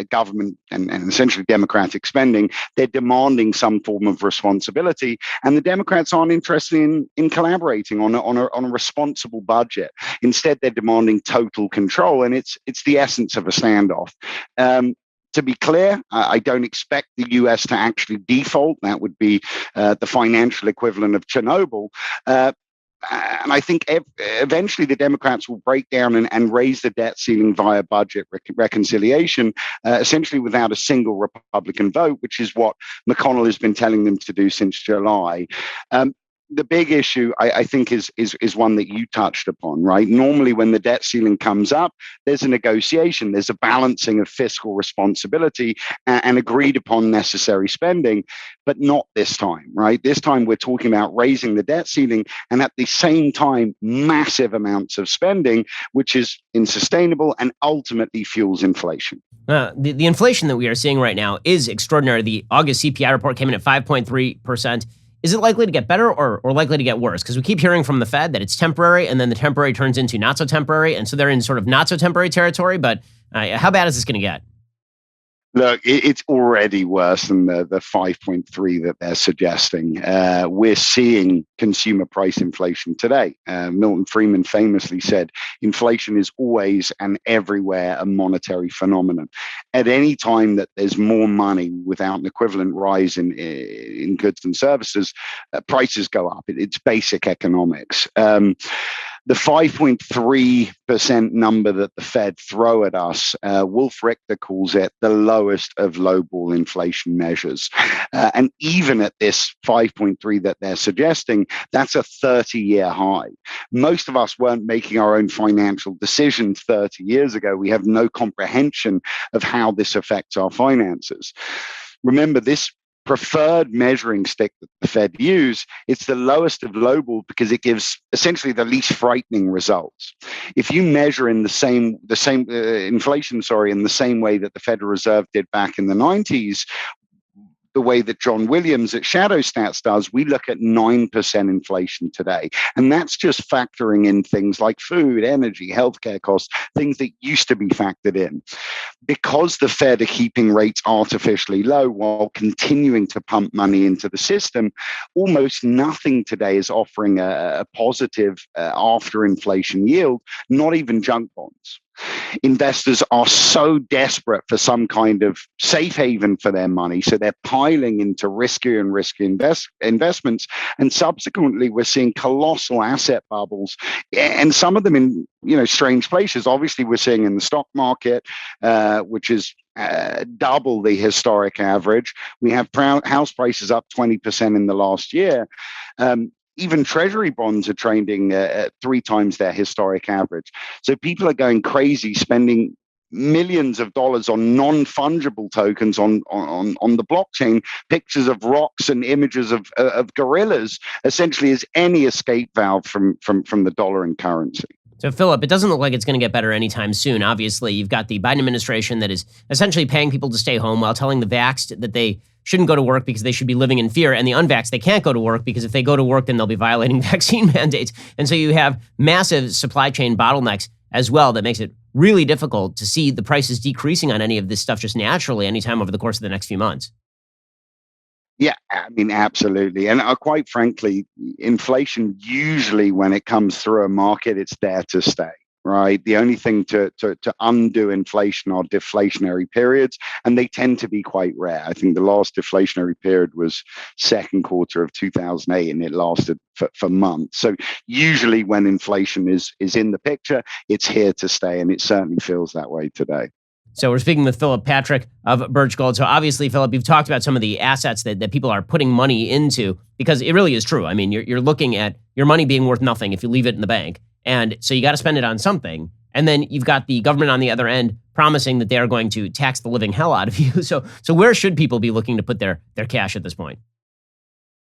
government and essentially democratic spending. They're demanding some form of responsibility, and the Democrats aren't interested in collaborating on a responsible budget. Instead, they're demanding total control, and it's the essence of a standoff. To be clear, I don't expect the U.S. to actually default. That would be the financial equivalent of Chernobyl. And I think eventually the Democrats will break down and raise the debt ceiling via budget reconciliation, essentially without a single Republican vote, which is what McConnell has been telling them to do since July. The big issue, I think, is one that you touched upon, right? Normally, when the debt ceiling comes up, there's a negotiation, there's a balancing of fiscal responsibility and agreed upon necessary spending, but not this time, right? This time, we're talking about raising the debt ceiling and at the same time, massive amounts of spending, which is unsustainable and ultimately fuels inflation. The inflation that we are seeing right now is extraordinary. The August CPI report came in at 5.3%. Is it likely to get better or likely to get worse? Because we keep hearing from the Fed that it's temporary, and then the temporary turns into not so temporary, and so they're in sort of not so temporary territory. But how bad is this going to get? Look, it's already worse than the 5.3 that they're suggesting. We're seeing consumer price inflation today. Milton Friedman famously said, inflation is always and everywhere a monetary phenomenon. At any time that there's more money without an equivalent rise in goods and services, prices go up. It's basic economics. The 5.3% number that the Fed throw at us, Wolf Richter calls it the lowest of lowball inflation measures. And even at this 5.3 that they're suggesting, that's a 30-year high. Most of us weren't making our own financial decisions 30 years ago. We have no comprehension of how this affects our finances. Remember, this preferred measuring stick that the Fed use, it's the lowest of lowball because it gives essentially the least frightening results. If you measure in the same inflation, in the same way that the Federal Reserve did back in the 90s, the way that John Williams at Shadow Stats does, we look at 9% inflation today. And that's just factoring in things like food, energy, healthcare costs, things that used to be factored in. Because the Fed are keeping rates artificially low while continuing to pump money into the system, almost nothing today is offering a positive after inflation yield, not even junk bonds. Investors are so desperate for some kind of safe haven for their money, so they're piling into riskier and riskier investments. And subsequently, we're seeing colossal asset bubbles, and some of them in strange places. Obviously, we're seeing in the stock market, which is double the historic average. We have house prices up 20% in the last year. Even Treasury bonds are trading at 3 times their historic average. So people are going crazy, spending millions of dollars on non-fungible tokens on the blockchain, pictures of rocks and images of gorillas, essentially as any escape valve from the dollar and currency. So, Philip, it doesn't look like it's going to get better anytime soon. Obviously, you've got the Biden administration that is essentially paying people to stay home while telling the vaxxed that they shouldn't go to work because they should be living in fear, and the unvaxxed, they can't go to work because if they go to work, then they'll be violating vaccine mandates. And so you have massive supply chain bottlenecks as well that makes it really difficult to see the prices decreasing on any of this stuff just naturally anytime over the course of the next few months. Yeah, I mean, absolutely. And quite frankly, inflation, usually when it comes through a market, it's there to stay. Right. The only thing to undo inflation are deflationary periods, and they tend to be quite rare. I think the last deflationary period was second quarter of 2008, and it lasted for months. So usually when inflation is in the picture, it's here to stay, and it certainly feels that way today. So we're speaking with Philip Patrick of Birch Gold. So obviously, Philip, you've talked about some of the assets that people are putting money into, because it really is true. I mean, you're looking at your money being worth nothing if you leave it in the bank. And so you got to spend it on something. And then you've got the government on the other end promising that they are going to tax the living hell out of you. So where should people be looking to put their cash at this point?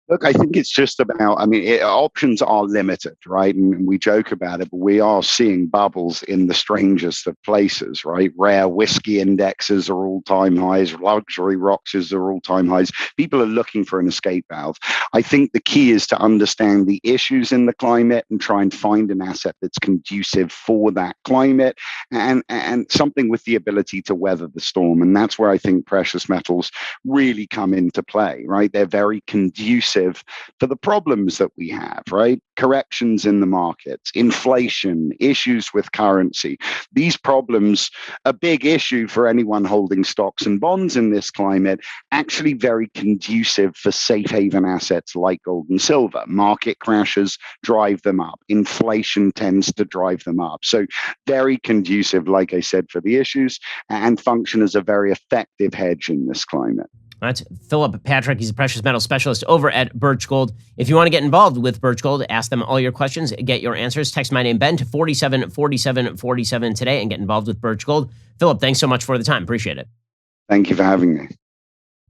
Look, I think it's just about, options are limited, right? And we joke about it, but we are seeing bubbles in the strangest of places, right? Rare whiskey indexes are all-time highs. Luxury rockers are all-time highs. People are looking for an escape valve. I think the key is to understand the issues in the climate and try and find an asset that's conducive for that climate and something with the ability to weather the storm. And that's where I think precious metals really come into play, right? They're very conducive for the problems that we have, right? Corrections in the markets, inflation, issues with currency. These problems, a big issue for anyone holding stocks and bonds in this climate, actually very conducive for safe haven assets like gold and silver. Market crashes drive them up. Inflation tends to drive them up. So very conducive, like I said, for the issues and function as a very effective hedge in this climate. That's Philip Patrick. He's a precious metal specialist over at Birch Gold. If you want to get involved with Birch Gold, ask them all your questions, get your answers. Text my name, Ben, to 474747 today and get involved with Birch Gold. Philip, thanks so much for the time. Appreciate it. Thank you for having me.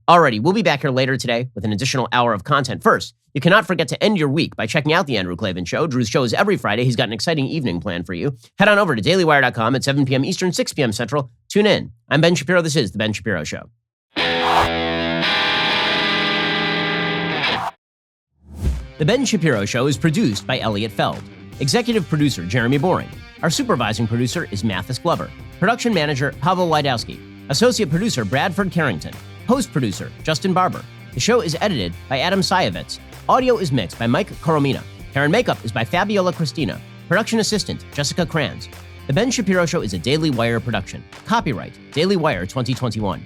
Alrighty, we'll be back here later today with an additional hour of content. First, you cannot forget to end your week by checking out The Andrew Klavan Show. Drew's show is every Friday. He's got an exciting evening planned for you. Head on over to dailywire.com at 7 p.m. Eastern, 6 p.m. Central. Tune in. I'm Ben Shapiro. This is The Ben Shapiro Show. The Ben Shapiro Show is produced by Elliot Feld. Executive producer, Jeremy Boring. Our supervising producer is Mathis Glover. Production manager, Pavel Wydowski. Associate producer, Bradford Carrington. Host producer, Justin Barber. The show is edited by Adam Sayevitz. Audio is mixed by Mike Coromina. Hair and makeup is by Fabiola Cristina. Production assistant, Jessica Kranz. The Ben Shapiro Show is a Daily Wire production. Copyright, Daily Wire 2021.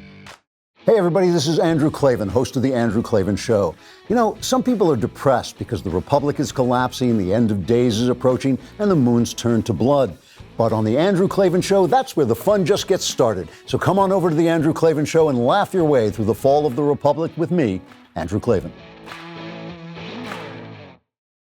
Hey everybody, this is Andrew Klavan, host of The Andrew Klavan Show. You know, some people are depressed because the republic is collapsing, the end of days is approaching, and the moon's turned to blood. But on The Andrew Klavan Show, that's where the fun just gets started. So come on over to The Andrew Klavan Show and laugh your way through the fall of the republic with me, Andrew Klavan.